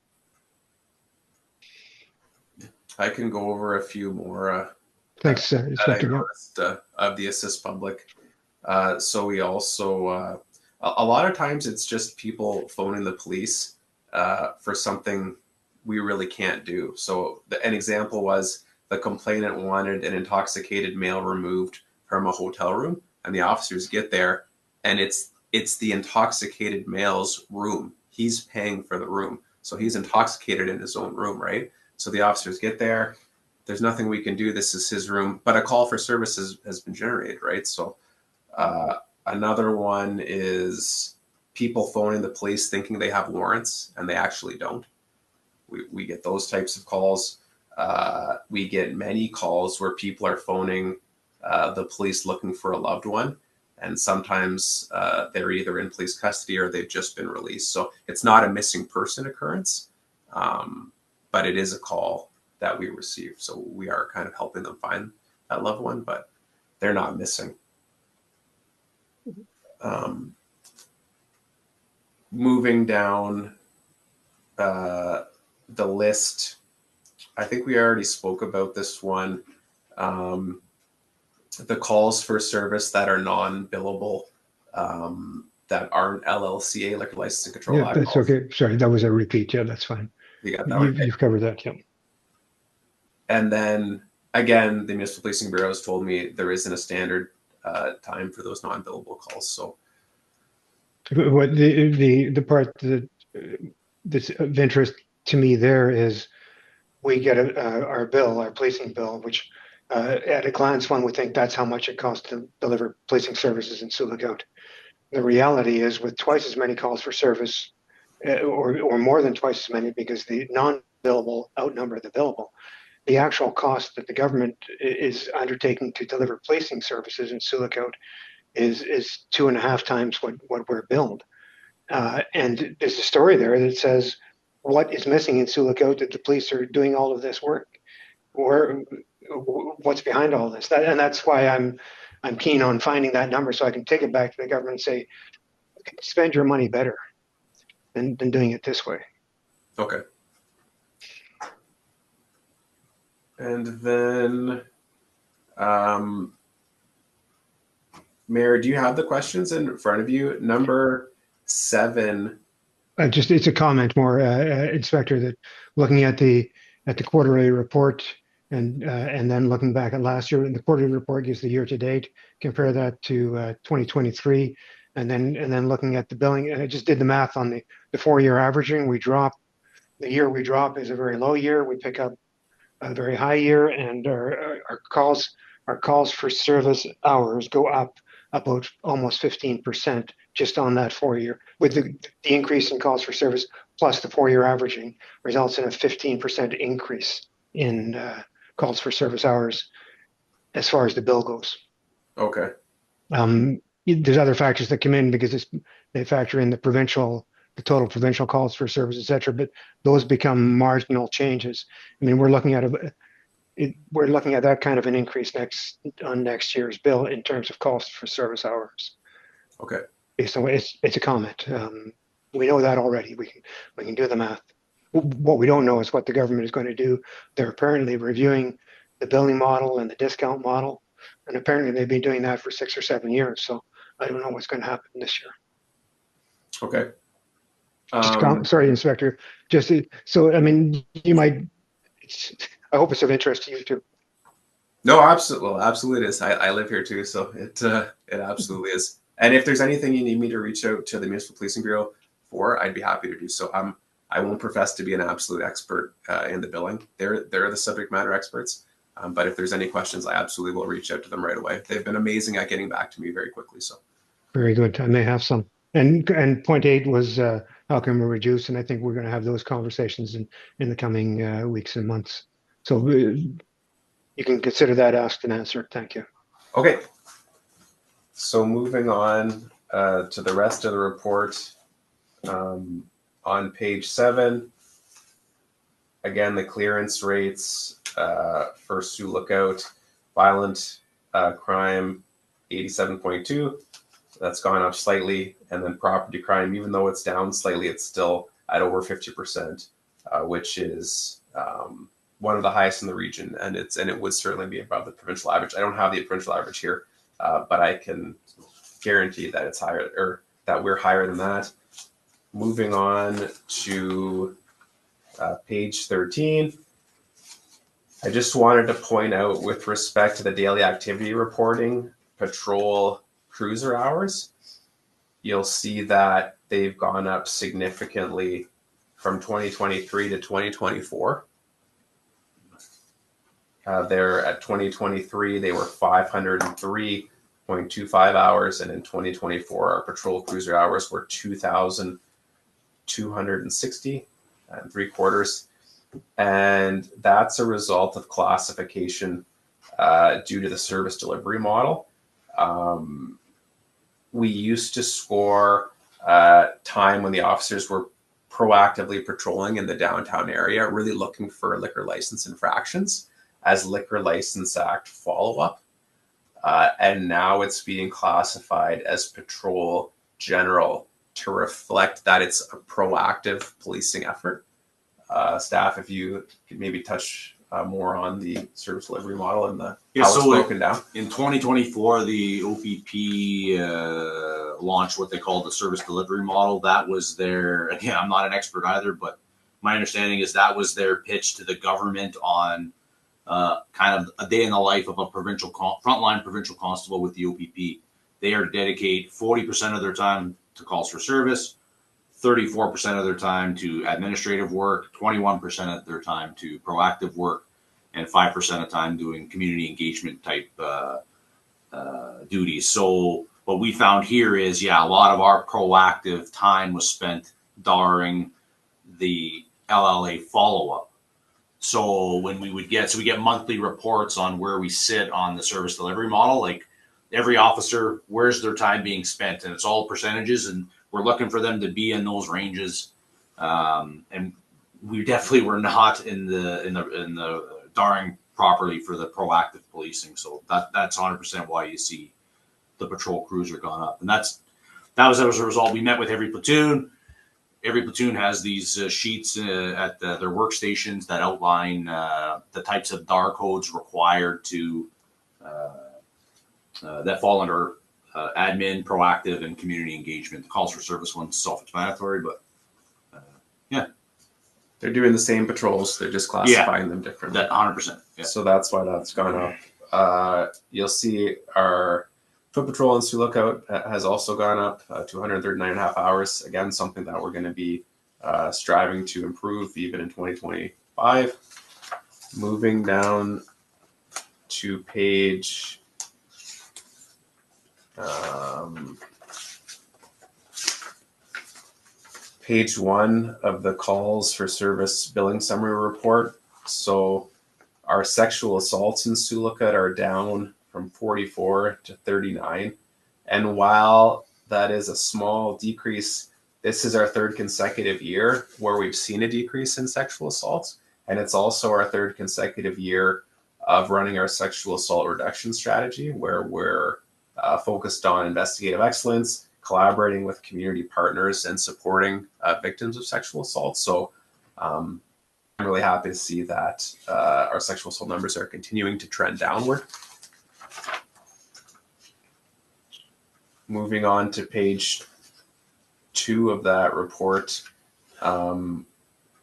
I can go over a few more. Thanks, that I Inspector. noticed of the assist public. So we also, a lot of times it's just people phoning the police for something we really can't do. So an example was the complainant wanted an intoxicated male removed from a hotel room, and the officers get there, and it's the intoxicated male's room. He's paying for the room, so he's intoxicated in his own room, right? So the officers get there. There's nothing we can do. This is his room, but a call for service has been generated, right? So another one is people phoning the police thinking they have warrants and they actually don't. We get those types of calls. We get many calls where people are phoning the police looking for a loved one, and sometimes they're either in police custody or they've just been released. So it's not a missing person occurrence, but it is a call that we receive. So we are kind of helping them find that loved one, but they're not missing. Moving down the list, I think we already spoke about this one. The calls for service that are non-billable, that aren't LLCA, like license and control. Yeah, that's okay. Sorry, that was a repeat. Yeah, that's fine. You got that one. You've covered that, yeah. And then again, the Municipal Policing Bureau has told me there isn't a standard time for those non-billable calls. So what the part that's of interest to me there is we get our bill, our policing bill, which at a glance one would think that's how much it costs to deliver policing services in Sioux. The reality is, with twice as many calls for service, or more than twice as many, because the non-billable outnumber the billable, the actual cost that the government is undertaking to deliver policing services in Sioux is 2.5 times what we're billed. And there's a story there that says what is missing in Sioux Lookout that the police are doing all of this work. Where what's behind all this? And that's why I'm keen on finding that number so I can take it back to the government and say, spend your money better than doing it this way. Okay. And then, Mayor, do you have the questions in front of you? Number 7. It's a comment more, Inspector, that looking at the quarterly report and then looking back at last year, and the quarterly report gives the year to date. Compare that to 2023, and then looking at the billing. And I just did the math on the 4-year averaging. We drop the year we drop is a very low year. We pick up a very high year, and our calls for service hours go up about almost 15% just on that 4-year. With the increase in calls for service plus the 4-year averaging results in a 15% increase in calls for service hours as far as the bill goes. Okay. There's other factors that come in because they factor in the total provincial calls for service, et cetera, but those become marginal changes. I mean, we're looking at that kind of an increase on next year's bill in terms of cost for service hours. Okay. So it's a comment. We know that already. We can do the math. What we don't know is what the government is going to do. They're apparently reviewing the billing model and the discount model, and apparently they've been doing that for 6 or 7 years. So I don't know what's going to happen this year. Okay. Sorry, Inspector. So I mean, you might. I hope it's of interest to you too. No, absolutely it is. I live here too, so it absolutely is. And if there's anything you need me to reach out to the Municipal Policing Bureau for, I'd be happy to do so. I won't profess to be an absolute expert in the billing. They're the subject matter experts. But if there's any questions, I absolutely will reach out to them right away. They've been amazing at getting back to me very quickly. So very good. I may have some. And point 8 was how can we reduce? And I think we're going to have those conversations in the coming weeks and months. So you can consider that asked and answered. Thank you. Okay. So moving on to the rest of the report, on page 7, again, the clearance rates for Sioux Lookout, violent crime 87.2. That's gone up slightly, and then property crime, even though it's down slightly, it's still at over 50%, which is one of the highest in the region, and it would certainly be above the provincial average. I don't have the provincial average here, but I can guarantee that it's higher, or that we're higher than that. Moving on to page 13, I just wanted to point out with respect to the daily activity reporting, patrol cruiser hours, you'll see that they've gone up significantly from 2023 to 2024. They're at 2023, they were 503.25 hours, and in 2024, our patrol cruiser hours were 2,260.75. And that's a result of classification due to the service delivery model. We used to score time when the officers were proactively patrolling in the downtown area, really looking for liquor license infractions as Liquor License Act follow-up. And now it's being classified as patrol general to reflect that it's a proactive policing effort. Staff, if you could maybe touch more on the service delivery model and how it's broken down. In 2024, the OPP launched what they call the service delivery model. That was their, again, I'm not an expert either, but my understanding is that was their pitch to the government on kind of a day in the life of a frontline provincial constable with the OPP. They are to dedicate 40% of their time to calls for service, 34% of their time to administrative work, 21% of their time to proactive work, and 5% of time doing community engagement type duties. So what we found here is, a lot of our proactive time was spent during the LLA follow-up. So when we get monthly reports on where we sit on the service delivery model, like every officer, where's their time being spent, and it's all percentages, and we're looking for them to be in those ranges. And we definitely were not in the darring properly for the proactive policing. So that's 100% why you see the patrol cruiser gone up, and that was as a result. We met with every platoon. Every platoon has these sheets at their workstations that outline the types of DAR codes required to that fall under admin, proactive, and community engagement. The calls for service one's self-explanatory, but yeah, They're doing the same patrols. They're just classifying them differently. that 100%. Yeah. So that's why that's gone up. You'll see our foot patrol in Sioux Lookout has also gone up to 139.5 hours. Again, something that we're going to be striving to improve even in 2025. Moving down to page page 1 of the calls for service billing summary report. So our sexual assaults in Sioux Lookout are down from 44 to 39. And while that is a small decrease, this is our third consecutive year where we've seen a decrease in sexual assaults. And it's also our third consecutive year of running our sexual assault reduction strategy, where we're focused on investigative excellence, collaborating with community partners, and supporting victims of sexual assault. So I'm really happy to see that our sexual assault numbers are continuing to trend downward. Moving on to page 2 of that report,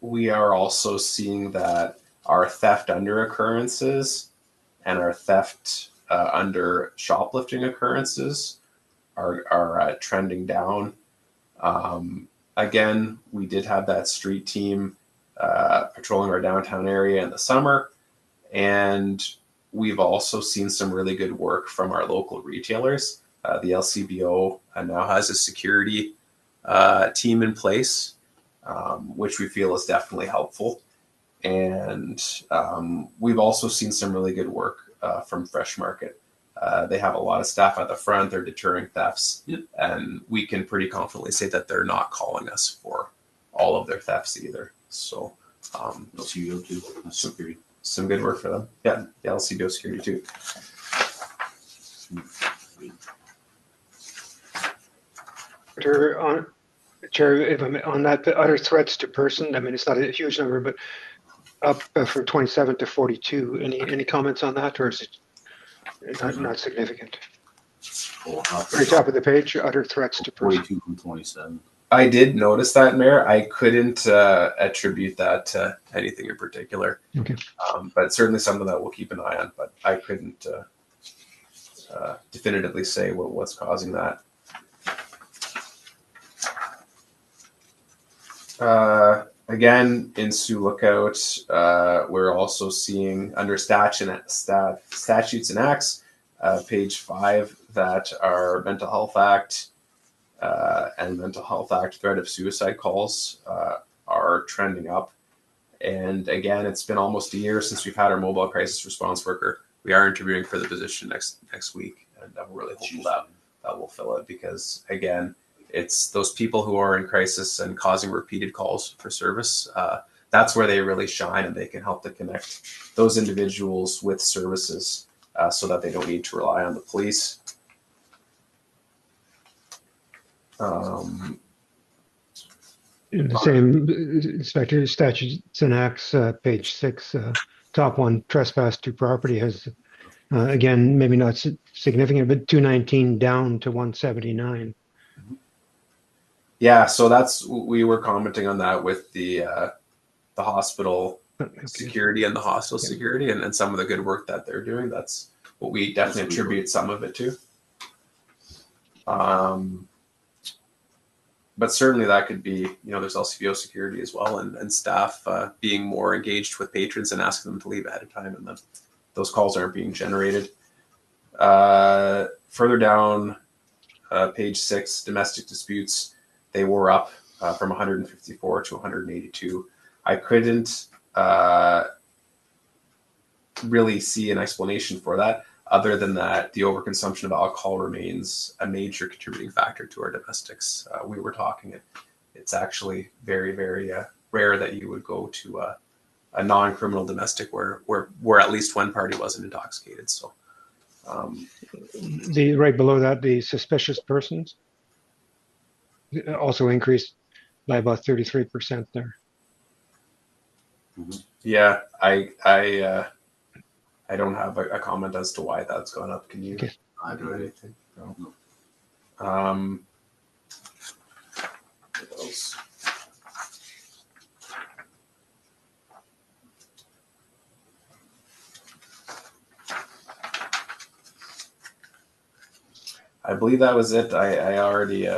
we are also seeing that our theft under occurrences and our theft under shoplifting occurrences are trending down. Again, we did have that street team patrolling our downtown area in the summer, and we've also seen some really good work from our local retailers. The LCBO now has a security team in place, which we feel is definitely helpful. And we've also seen some really good work from Fresh Market. They have a lot of staff at the front. They're deterring thefts. Yep. And we can pretty confidently say that they're not calling us for all of their thefts either. So LCBO too. Security. Some good work for them. Yeah, the LCBO security too. Chair, if I'm on that, the other threats to person, I mean, it's not a huge number, but up from 27 to 42. Any comments on that, or is it not significant? Very top of the page, other threats to person. 42 from 27. I did notice that, Mayor. I couldn't attribute that to anything in particular. Okay. But certainly something that we'll keep an eye on. But I couldn't definitively say what's causing that. Again, in Sioux Lookout, we're also seeing under statutes and acts, page 5, that our Mental Health Act and Mental Health Act threat of suicide calls are trending up. And again, it's been almost a year since we've had our mobile crisis response worker. We are interviewing for the position next week, and I'm really hopeful that will fill it, because again, it's those people who are in crisis and causing repeated calls for service. That's where they really shine, and they can help to connect those individuals with services so that they don't need to rely on the police. In the same Inspector Statutes and Acts, page 6, top one, trespass to property has, again, maybe not significant, but 219 down to 179. Yeah, so we were commenting on that with the hospital security and the hostel security and some of the good work that they're doing. That's what we definitely attribute some of it to. But certainly that could be, there's LCBO security as well, and staff being more engaged with patrons and asking them to leave ahead of time, and then those calls aren't being generated. Further down, page 6, domestic disputes. They were up from 154 to 182. I couldn't really see an explanation for that, other than that, the overconsumption of alcohol remains a major contributing factor to our domestics. We were talking, it's actually very, very rare that you would go to a non-criminal domestic where at least one party wasn't intoxicated. So The right below that, the suspicious persons also increased by about 33% there. yeah, I don't have a comment as to why that's gone up. Can you Okay. do anything? No. What else? I believe that was it. I already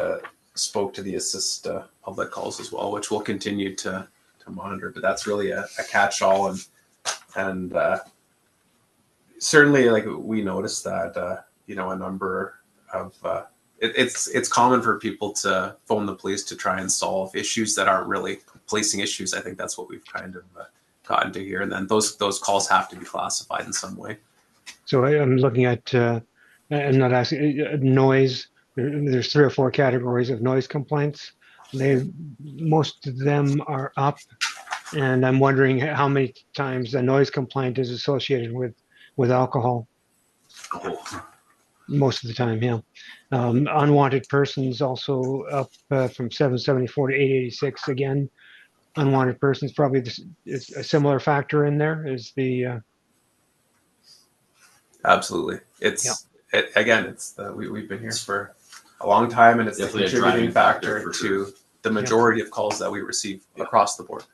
spoke to the assist public calls as well, which we'll continue to monitor. But that's really a catch-all, and certainly, like, we noticed that a number of it's common for people to phone the police to try and solve issues that aren't really policing issues. I think that's what we've kind of gotten to here, and then those calls have to be classified in some way. So I'm looking at, I'm not asking, noise. There's 3 or 4 categories of noise complaints. Most of them are up, and I'm wondering how many times a noise complaint is associated with alcohol. Oh, Most of the time, yeah. Unwanted persons also up from 774 to 886 again. Unwanted persons probably is a similar factor in there. Is the Absolutely. It's we've been here for a long time, and it's the Definitely a contributing driving factor factor for to sure. the majority of calls that we receive across the board.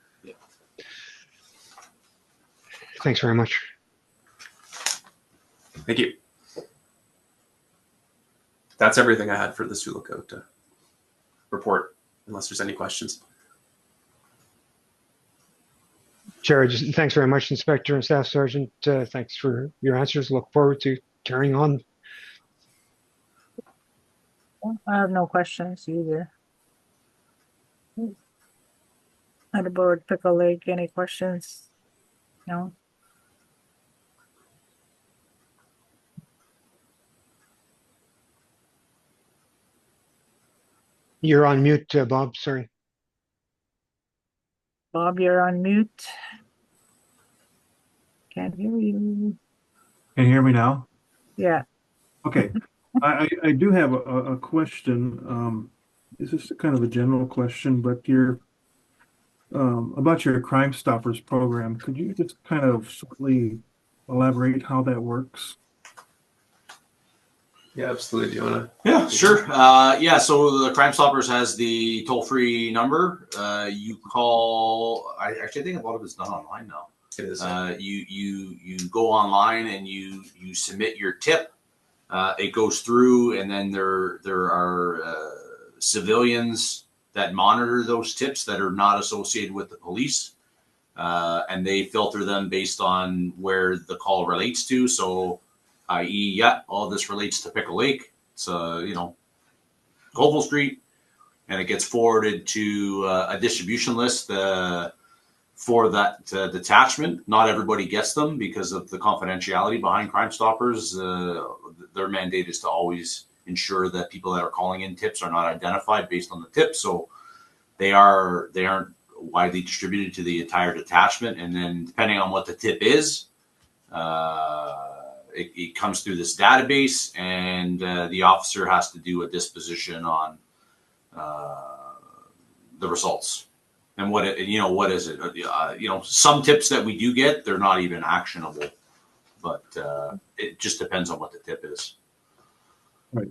Thanks very much. Thank you. That's everything I had for the Sioux Lookout report, unless there's any questions. Chair, just thanks very much, Inspector and Staff Sergeant. Thanks for your answers. Look forward to carrying on. I have no questions either. At about Pickle Lake, any questions? No? You're on mute, Bob. Sorry. Bob, you're on mute. Can't hear you. Can you hear me now? Yeah. Okay. I do have a question. This is kind of a general question, but about your Crime Stoppers program. Could you just kind of shortly elaborate how that works? Yeah, absolutely. Do you want to? Yeah, sure. So the Crime Stoppers has the toll-free number. You call. I think a lot of it's done online now. It is. You go online and you submit your tip. It goes through, and then there are civilians that monitor those tips that are not associated with the police, and they filter them based on where the call relates to. So, i.e., this relates to Pickle Lake. It's Colville Street, and it gets forwarded to a distribution list for that detachment. Not everybody gets them because of the confidentiality behind Crime Stoppers. Their mandate is to always ensure that people that are calling in tips are not identified based on the tip. So they aren't widely distributed to the entire detachment. And then depending on what the tip is, it comes through this database, and the officer has to do a disposition on the results. And what is it? Some tips that we do get, they're not even actionable, but it just depends on what the tip is. Right.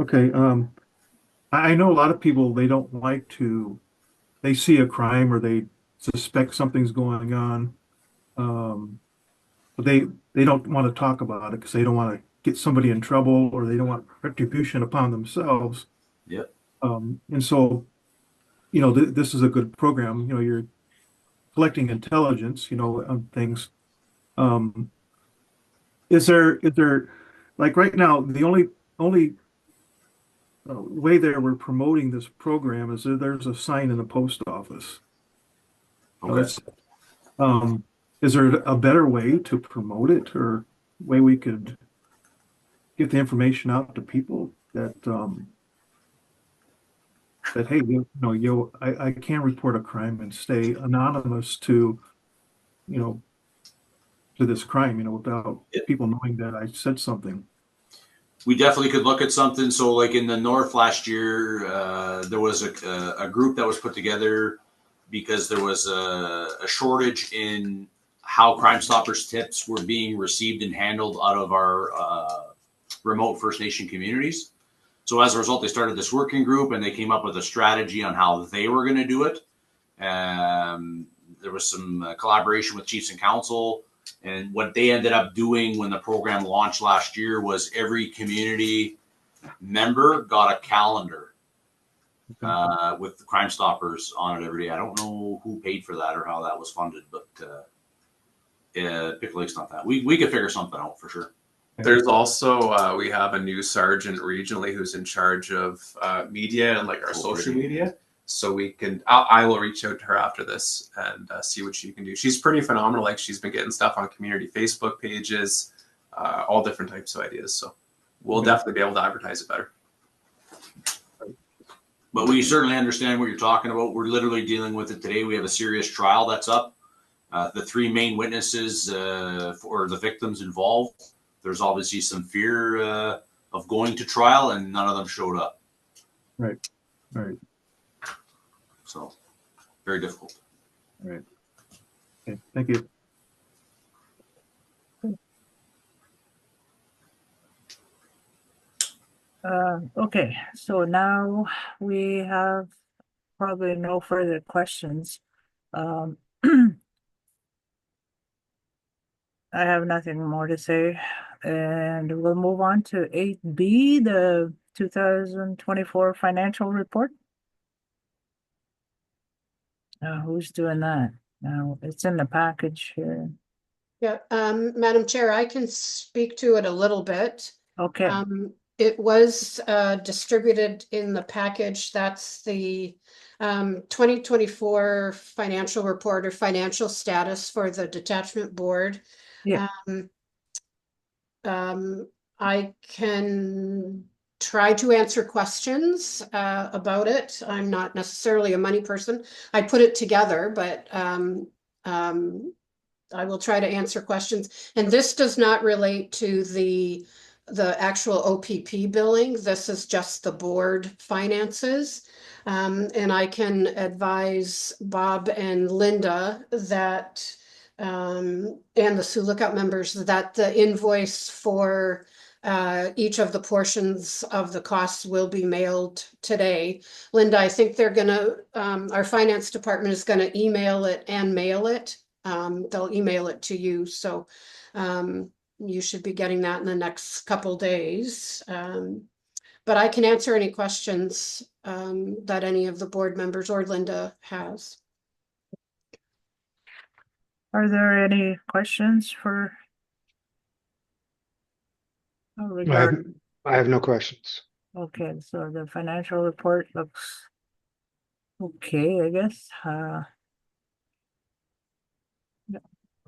Okay. I know a lot of people, they don't like to, they see a crime or they suspect something's going on, but they don't want to talk about it because they don't want to get somebody in trouble, or they don't want retribution upon themselves. Yep. And so, this is a good program. You're collecting intelligence, on things. Is there like right now, the only way that we're promoting this program is there's a sign in the post office. Okay. Is there a better way to promote it, or way we could get the information out to people that that hey, I can report a crime and stay anonymous to, you know, to this crime, without Yeah. people knowing that I said something. We definitely could look at something. So, like in the north last year, there was a group that was put together because there was a shortage in how Crime Stoppers tips were being received and handled out of our remote First Nation communities. So as a result, they started this working group and they came up with a strategy on how they were going to do it. There was some collaboration with chiefs and council. And what they ended up doing when the program launched last year was every community member got a calendar with the Crime Stoppers on it every day. I don't know who paid for that or how that was funded, but Pickle Lake's not that. We could figure something out for sure. There's also we have a new sergeant regionally who's in charge of media and like our social media. So we can, I will reach out to her after this and see what she can do. She's pretty phenomenal. Like she's been getting stuff on community Facebook pages, all different types of ideas. So we'll definitely be able to advertise it better. But we certainly understand what you're talking about. We're literally dealing with it today. We have a serious trial that's up. The three main witnesses for the victims involved, there's obviously some fear of going to trial, and none of them showed up. Right. So, very difficult. Right. Okay. Thank you. Okay, so now we have probably no further questions. I have nothing more to say, and we'll move on to 8B, the 2024 financial report. Who's doing that? Now, it's in the package here. Yeah, Madam Chair, I can speak to it a little bit. Okay, It was distributed in the package. That's the 2024 financial report or financial status for the detachment board. Yeah. I can try to answer questions about it. I'm not necessarily a money person. I put it together, but I will try to answer questions. And this does not relate to the actual OPP billing. This is just the board finances. And I can advise Bob and Linda that and the Sioux Lookout members that the invoice for each of the portions of the costs will be mailed today. Linda, I think they're gonna, our finance department is gonna email it and mail it. They'll email it to you, so you should be getting that in the next couple days. But I can answer any questions that any of the board members or Linda has. Are there any questions for? I have no questions. Okay, so the financial report looks okay, I guess. Yeah,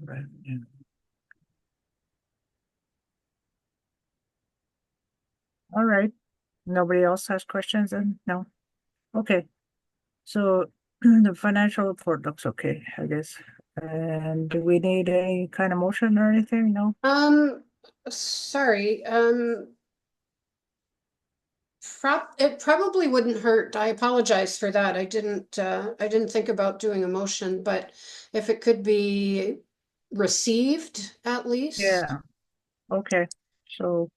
right, yeah. All right. Nobody else has questions then? No? Okay. So the financial report looks okay, I guess. And do we need any kind of motion or anything? No? Sorry, it probably wouldn't hurt. I apologize for that. I didn't think about doing a motion, but if it could be received at least. Yeah. Okay. So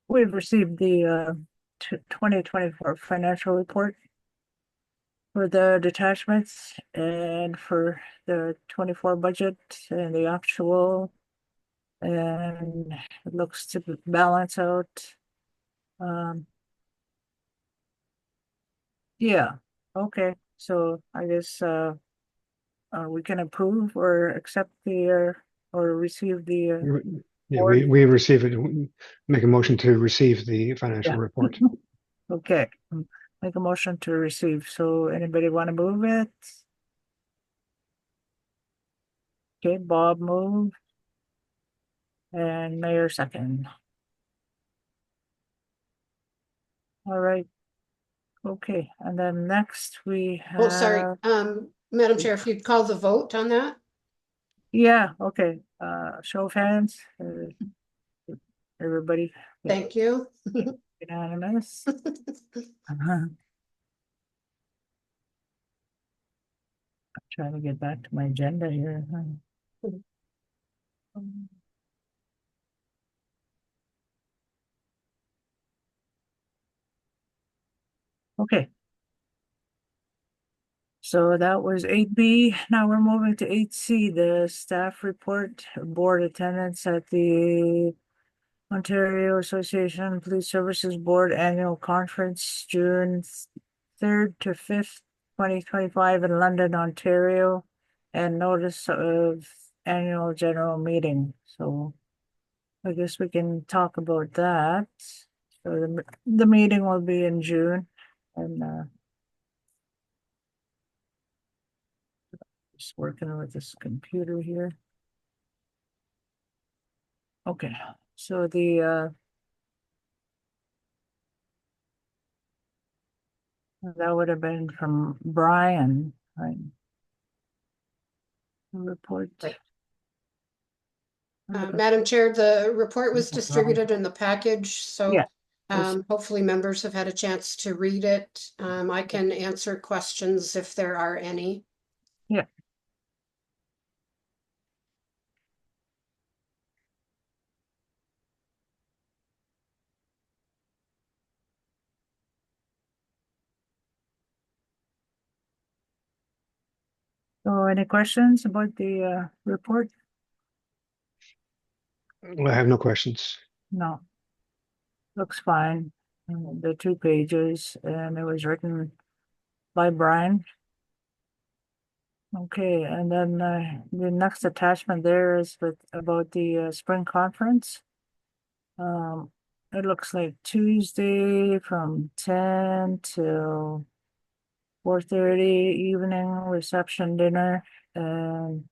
we've received the 2024 financial report for the detachments and for the 24 budget and the actual, and it looks to balance out. Yeah, okay, so I guess we can approve or accept the or receive the Yeah, Board. we receive it. Make a motion to receive the financial Yeah. report. Okay, make a motion to receive. So anybody want to move it? Okay, Bob move. and Mayor second. All right. Okay, and then next we Oh, sorry, have, Madam Chair, if you'd call the vote on that? yeah, okay, show of hands. Everybody Thank you. unanimous. Uh-huh. Trying to get back to my agenda here. Okay. So that was 8B. Now we're moving to 8C, the staff report, board attendance at the Ontario Association of Police Services Board Annual Conference, June 3rd to 5th, 2025 in London, Ontario, and notice of annual general meeting. So I guess we can talk about that. So the meeting will be in June, and just working with this computer here. Okay, so that would have been from Brian, right? The report. Right. Madam Chair, the report was distributed in the package, so Yeah. hopefully members have had a chance to read it. I can answer questions if there are any. Yeah. So any questions about the report? I have no questions. No. Looks fine. The 2 pages, and it was written by Brian. Okay, and then the next attachment there is about the spring conference. It looks like Tuesday from 10 till 4:30 evening reception dinner, and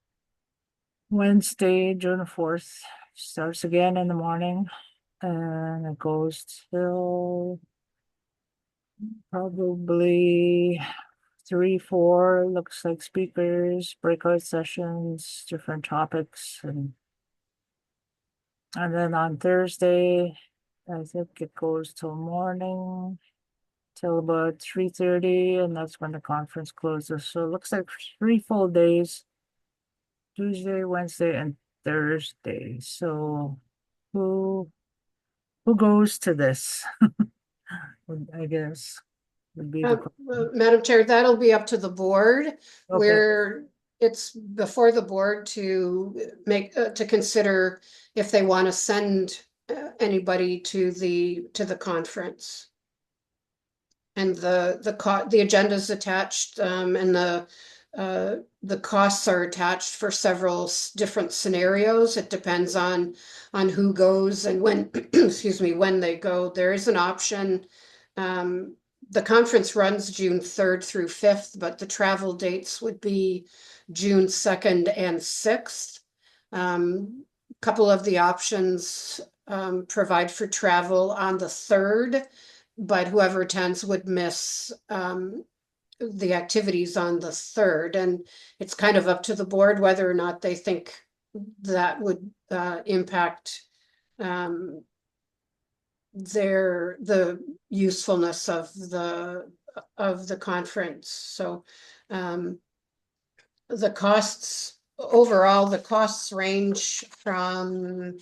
Wednesday, June 4th, starts again in the morning, and it goes till probably 3, 4, looks like speakers, breakout sessions, different topics, and then on Thursday, I think it goes till morning, till about 3:30, and that's when the conference closes. So it looks like 3 full days, Tuesday, Wednesday, and Thursday. So who goes to this? I guess would be the question. Madam Chair, that'll be up to the board, Okay. where it's before the board to make, to consider if they want to send anybody to the conference. And the agenda's attached, and the costs are attached for several different scenarios. It depends on who goes and when, excuse me, when they go. There is an option. The conference runs June 3rd through 5th, but the travel dates would be June 2nd and 6th. Couple of the options provide for travel on the 3rd, but whoever attends would miss the activities on the 3rd. And it's kind of up to the board whether or not they think that would impact the usefulness of the conference. So the costs, overall, the costs range from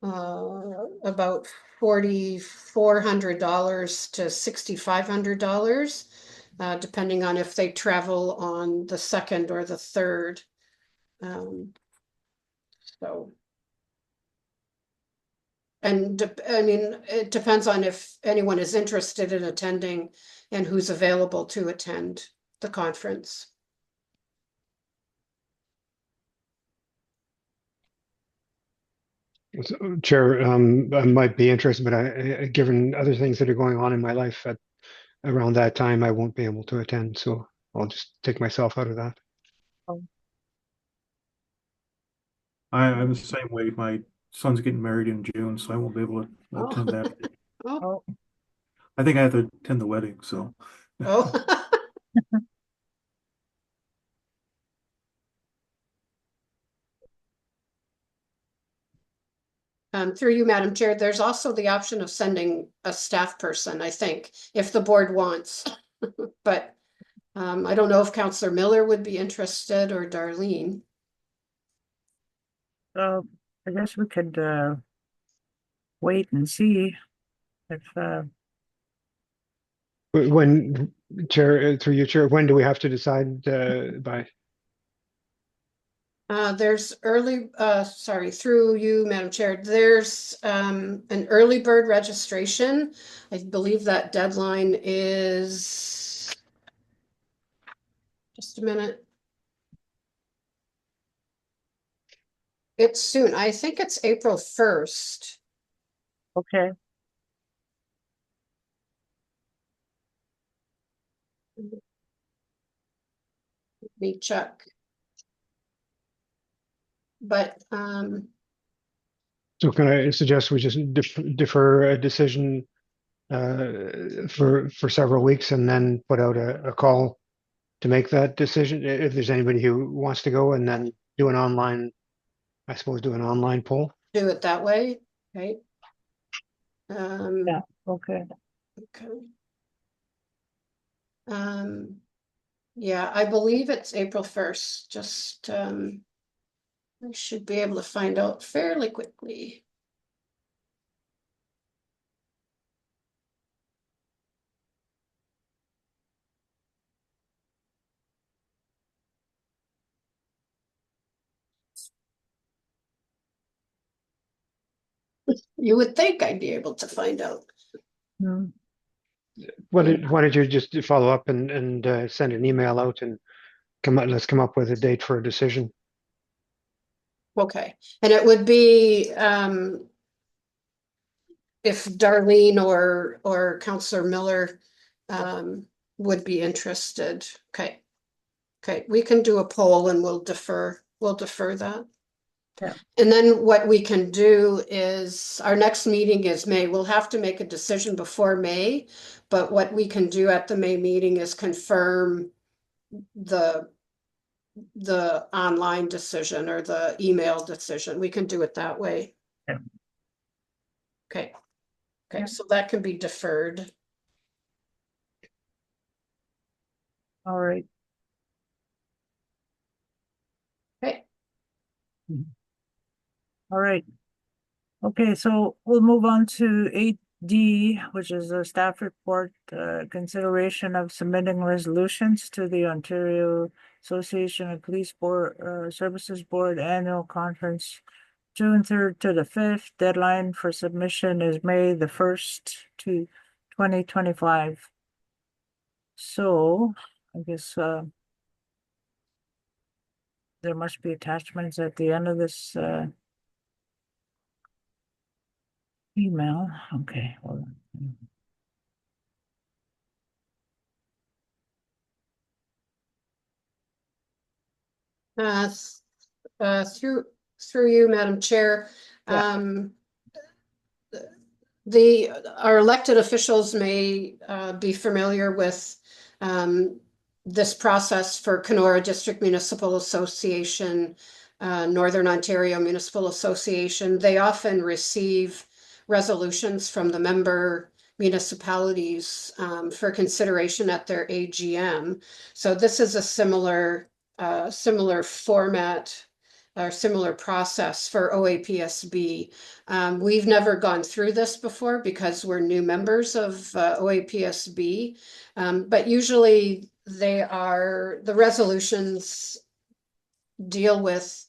about $4,400 to $6,500, depending on if they travel on the 2nd or the 3rd. So. And I mean, it depends on if anyone is interested in attending and who's available to attend the conference. So, Chair, I might be interested, but given other things that are going on in my life around that time, I won't be able to attend. So I'll just take myself out of that. I'm the same way. My son's getting married in June, so I won't be able to Oh. attend that. Oh, Oh, I think I have to attend the wedding, so. oh. Through you, Madam Chair, there's also the option of sending a staff person, I think, if the board wants. But I don't know if Counselor Miller would be interested or Darlene. I guess we could wait and see if When, Chair, through you, Chair, when do we have to decide by? There's sorry, through you, Madam Chair, there's an early bird registration. I believe that deadline is, just a minute. It's soon. I think it's April 1st. okay. Let me check. But So can I suggest we just defer a decision for several weeks and then put out a call to make that decision if there's anybody who wants to go, and then do an online, I suppose, do an online poll. do it that way, right? Yeah. Okay. Okay. Yeah, I believe it's April 1st, just I should be able to find out fairly quickly. You would think I'd be able to find out. Hmm. Why don't you just follow up and send an email out and let's come up with a date for a decision. Okay, and it would be if Darlene or Counselor Miller would be interested. Okay. Okay, we can do a poll and we'll defer that. Yeah. And then what we can do is, our next meeting is May. We'll have to make a decision before May, but what we can do at the May meeting is confirm the online decision or the email decision. We can do it that way. Yeah. Okay. Okay, Yeah. so that can be deferred. All right. Okay. All right. Okay, so we'll move on to 8D, which is a staff report, consideration of submitting resolutions to the Ontario Association of Police Board Services Board Annual Conference, June 3rd to the 5th. Deadline for submission is May the 1st to 2025. So I guess there must be attachments at the end of this email. Okay, hold on. Through you, Madam Chair. Yeah. Our elected officials may be familiar with this process for Kenora District Municipal Association, Northern Ontario Municipal Association. They often receive resolutions from the member municipalities for consideration at their AGM. So this is a similar format or similar process for OAPSB. We've never gone through this before because we're new members of OAPSB, but usually the resolutions deal with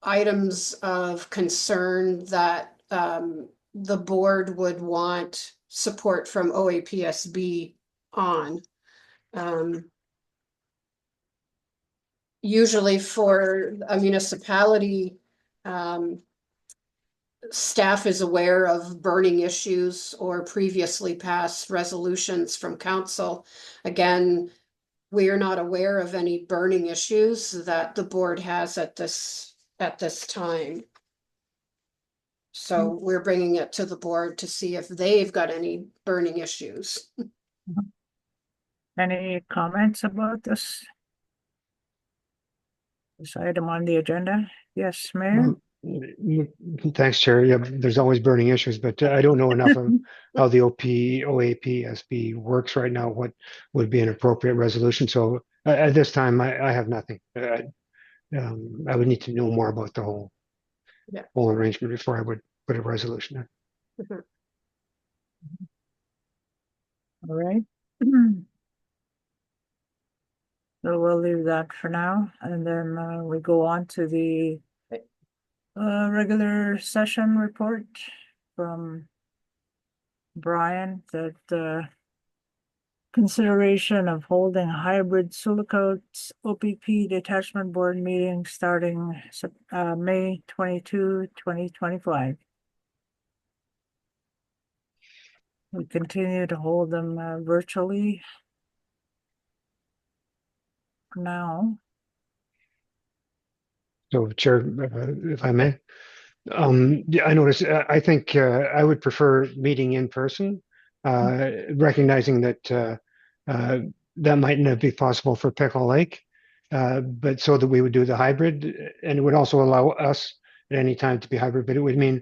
items of concern that the board would want support from OAPSB on. Usually for a municipality, staff is aware of burning issues or previously passed resolutions from council. Again, we are not aware of any burning issues that the board has at this at this time. So we're bringing it to the board to see if they've got any burning issues. Any comments about this item on the agenda? Yes, Mayor? Thanks, Chair. Yeah, there's always burning issues, but I don't know enough of how the OAPSB works right now, what would be an appropriate resolution. So at this time, I have nothing. I would need to know more about the Yeah. whole arrangement before I would put a resolution in. All right. So we'll leave that for now, and then we go on to the regular session report from Brian, that consideration of holding a hybrid Silicate OPP Detachment Board meeting starting May 22, 2025. We continue to hold them virtually now. So, Chair, if I may, yeah, I noticed. I think I would prefer meeting in person, recognizing that that might not be possible for Pickle Lake, but so that we would do the hybrid, and it would also allow us at any time to be hybrid. But it would mean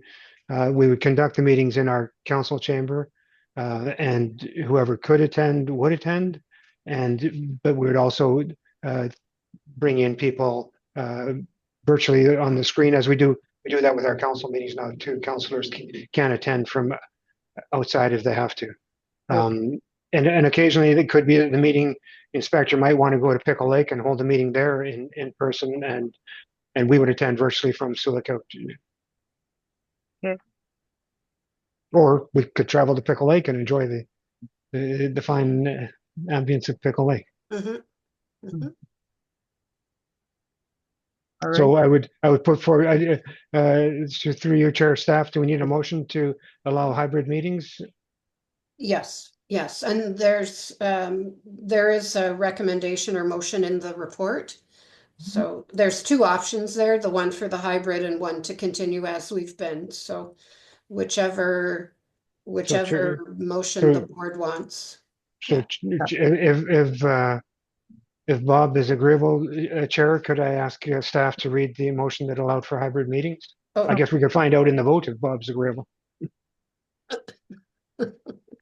we would conduct the meetings in our council chamber, and whoever could attend would attend, but we would also bring in people virtually on the screen as we do. We do that with our council meetings now too. Councilors can attend from outside if they have to. And occasionally it could be that the meeting inspector might want to go to Pickle Lake and hold a meeting there in person, and we would attend virtually from Silicate. Yeah. Or we could travel to Pickle Lake and enjoy the fine ambience of Pickle Lake. Mhm. Mhm. All So right. I would put forward through your chair staff. Do we need a motion to allow hybrid meetings? Yes, yes, and there is a recommendation or motion in the report. So there's two options there, the one for the hybrid and one to continue as we've been. So whichever motion the so- board wants. So if Bob is agreeable, Chair, could I ask staff to read the motion that allowed for hybrid meetings? Oh, I guess we could find out in the vote if Bob's agreeable.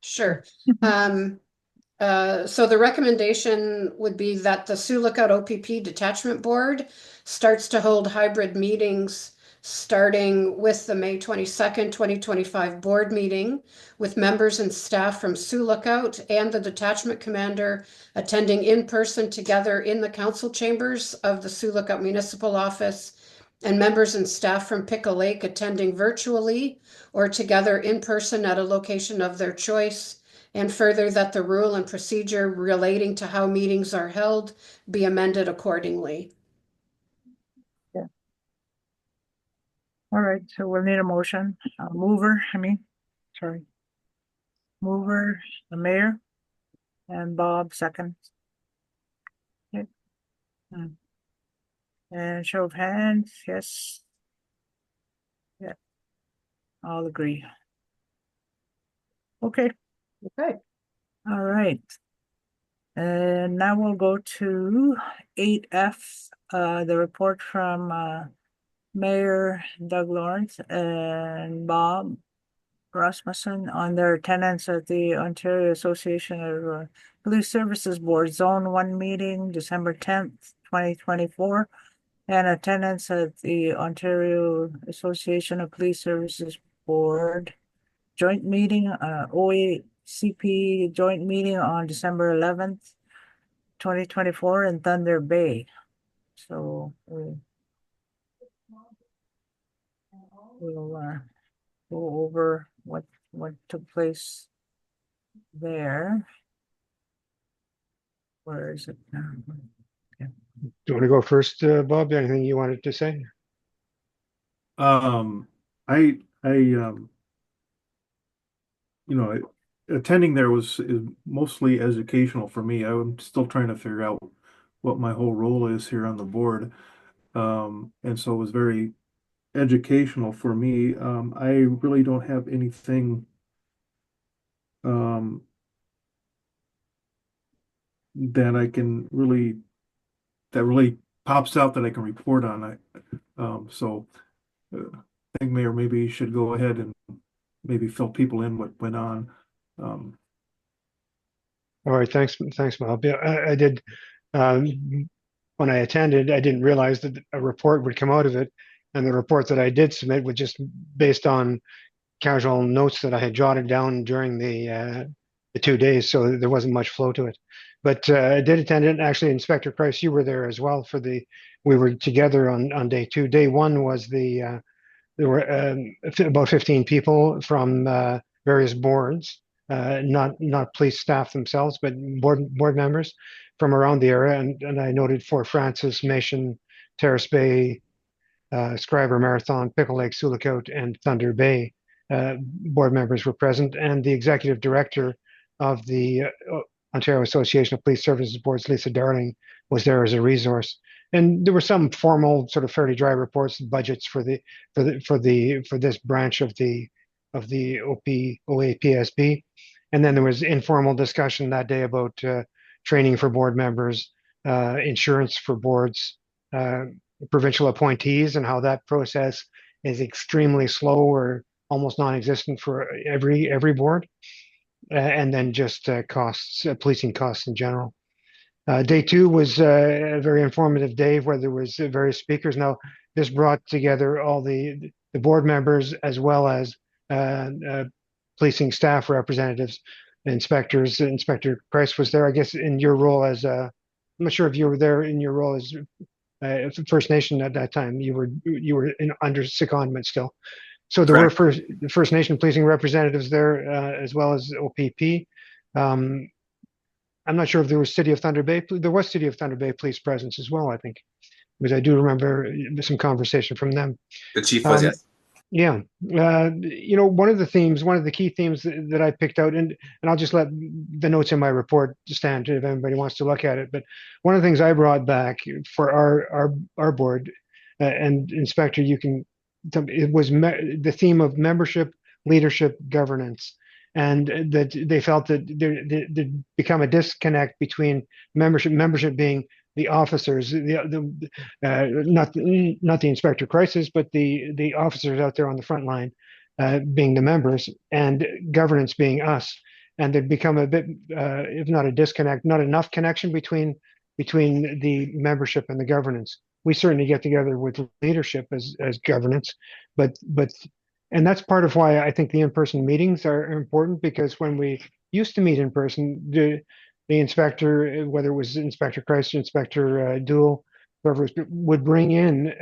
sure. So the recommendation would be that the Sioux Lookout OPP Detachment Board starts to hold hybrid meetings starting with the May 22nd, 2025 board meeting, with members and staff from Sioux Lookout and the detachment commander attending in person together in the council chambers of the Sioux Lookout Municipal Office, and members and staff from Pickle Lake attending virtually or together in person at a location of their choice. And further, that the rule and procedure relating to how meetings are held be amended accordingly. All right, so we'll need a motion. Mover, the mayor, and Bob second. Okay. And show of hands, yes. Yeah, I'll agree. Okay. Okay. All right. And now we'll go to 8F, the report from Mayor Doug Lawrence and Bob Rasmussen on their attendance at the Ontario Association of Police Services Board Zone 1 meeting, December 10th, 2024, and attendance at the Ontario Association of Police Services Board joint meeting, OACP joint meeting on December 11th, 2024 in Thunder Bay. So we'll go over what took place there. Where is it now? Do you want to go first, Bob? Anything you wanted to say? I attending there is mostly educational for me. I'm still trying to figure out what my whole role is here on the board. And so it was very educational for me. I really don't have anything um, that I can really that really pops out that I can report on. So I think Mayor maybe you should go ahead and maybe fill people in what went on. Um, All right, thanks, Bob. Yeah, I did. When I attended, I didn't realize that a report would come out of it, and the report that I did submit was just based on casual notes that I had jotted down during the 2 days, so there wasn't much flow to it. But I did attend it. Actually, Inspector Price, you were there as well for the. We were together on day two. Day one was there were about 15 people from various boards, not police staff themselves, but board members from around the area. And I noted Fort Francis, Mission, Terrace Bay, Scriber Marathon, Pickle Lake, Sioux and Thunder Bay board members were present, and the executive director of the Ontario Association of Police Services Boards, Lisa Darling, was there as a resource. And there were some formal, sort of fairly dry reports, budgets for this branch of the OAPSB, and then there was informal discussion that day about training for board members, insurance for boards, provincial appointees, and how that process is extremely slow or almost non-existent for every board, and then just costs, policing costs in general. Day two was a very informative day where there was various speakers. Now, this brought together all the board members as well as policing staff representatives, inspectors. Inspector Price was there, I guess, in your role as I'm not sure if you were there in your role as First Nation at that time. You were under secondment still. So there were First Nation policing representatives there as well as OPP. I'm not sure if there was City of Thunder Bay. There was City of Thunder Bay police presence as well, I think, because I do remember some conversation from them. The chief was, yes. Yeah. One of the key themes that I picked out, and I'll just let the notes in my report stand if anybody wants to look at it. But one of the things I brought back for our board, and Inspector, it was the theme of membership, leadership, governance, and that they felt that there become a disconnect between membership being the officers, not the Inspector Crisis, but the officers out there on the front line, being the members, and governance being us. And there'd become a bit, if not a disconnect, not enough connection between the membership and the governance. We certainly get together with leadership as governance, but and that's part of why I think the in-person meetings are important, because when we used to meet in person, the inspector, whether it was Inspector Christ or Inspector Duell, whoever would bring in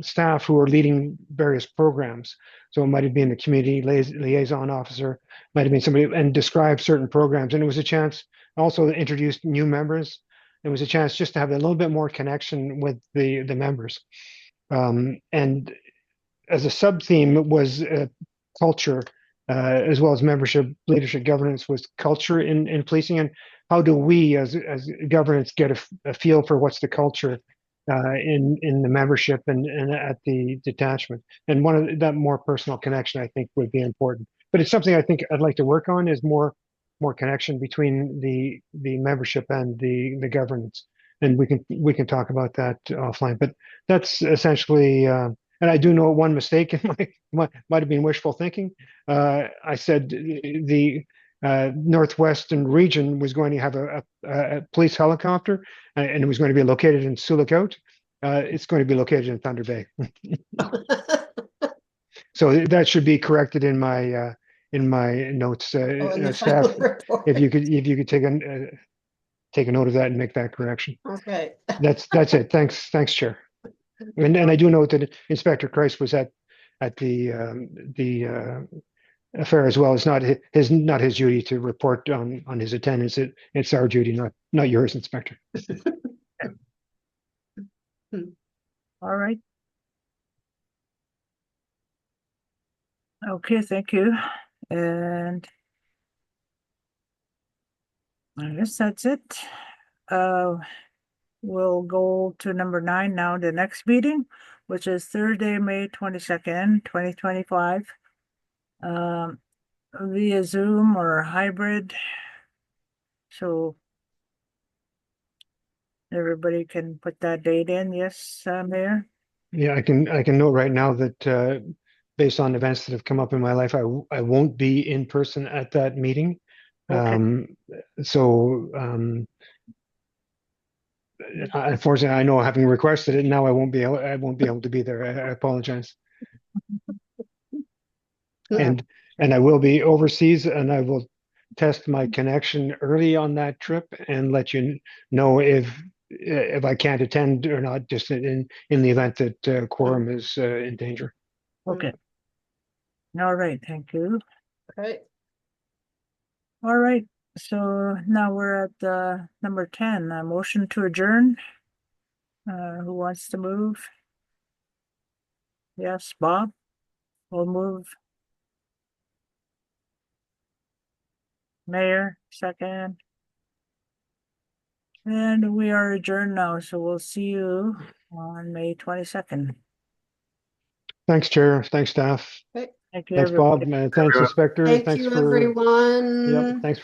staff who are leading various programs. So it might have been a community liaison officer, might have been somebody, and describe certain programs. And it was a chance also to introduce new members. It was a chance just to have a little bit more connection with the members. And as a sub theme was culture, as well as membership, leadership, governance was culture in policing, and how do we as governance get a feel for what's the culture in the membership and at the detachment, and one of that more personal connection I think would be important. But it's something I think I'd like to work on, is more connection between the membership and the governance, and we can talk about that offline. But that's essentially. And I do know one mistake in might have been wishful thinking. I said the Northwestern region was going to have a police helicopter, and it was going to be located in Sioux. It's going to be located in Thunder Bay. So that should be corrected in my notes, staff. If you could take a note of that and make that correction. Okay. That's it. Thanks, Chair. And I do note that Inspector Christ was at the affair as well. It's not his duty to report on his attendance. It's our duty, not yours, Inspector. All right. Okay, thank you. And I guess that's it. we'll go to number 9 now, the next meeting, which is Thursday, May 22nd, 2025. Via Zoom or hybrid. So everybody can put that date in. Yes, Mayor? Yeah, I can note right now that based on events that have come up in my life, I won't be in person at that meeting. Okay. So unfortunately, I know having requested it now, I won't be able to be there. I apologize. And I will be overseas, and I will test my connection early on that trip and let you know if I can't attend or not, just in the event that quorum is in danger. Okay. All right, thank you. Right. All right, so now we're at number 10, a motion to adjourn. Who wants to move? Yes, Bob will move. Mayor, second. And we are adjourned now, so we'll see you on May 22nd. Thanks, Chair. Thanks, staff. Thank you, Thanks, Bob. everybody. Thanks, Inspector. Thank Thanks you, for, everyone. thanks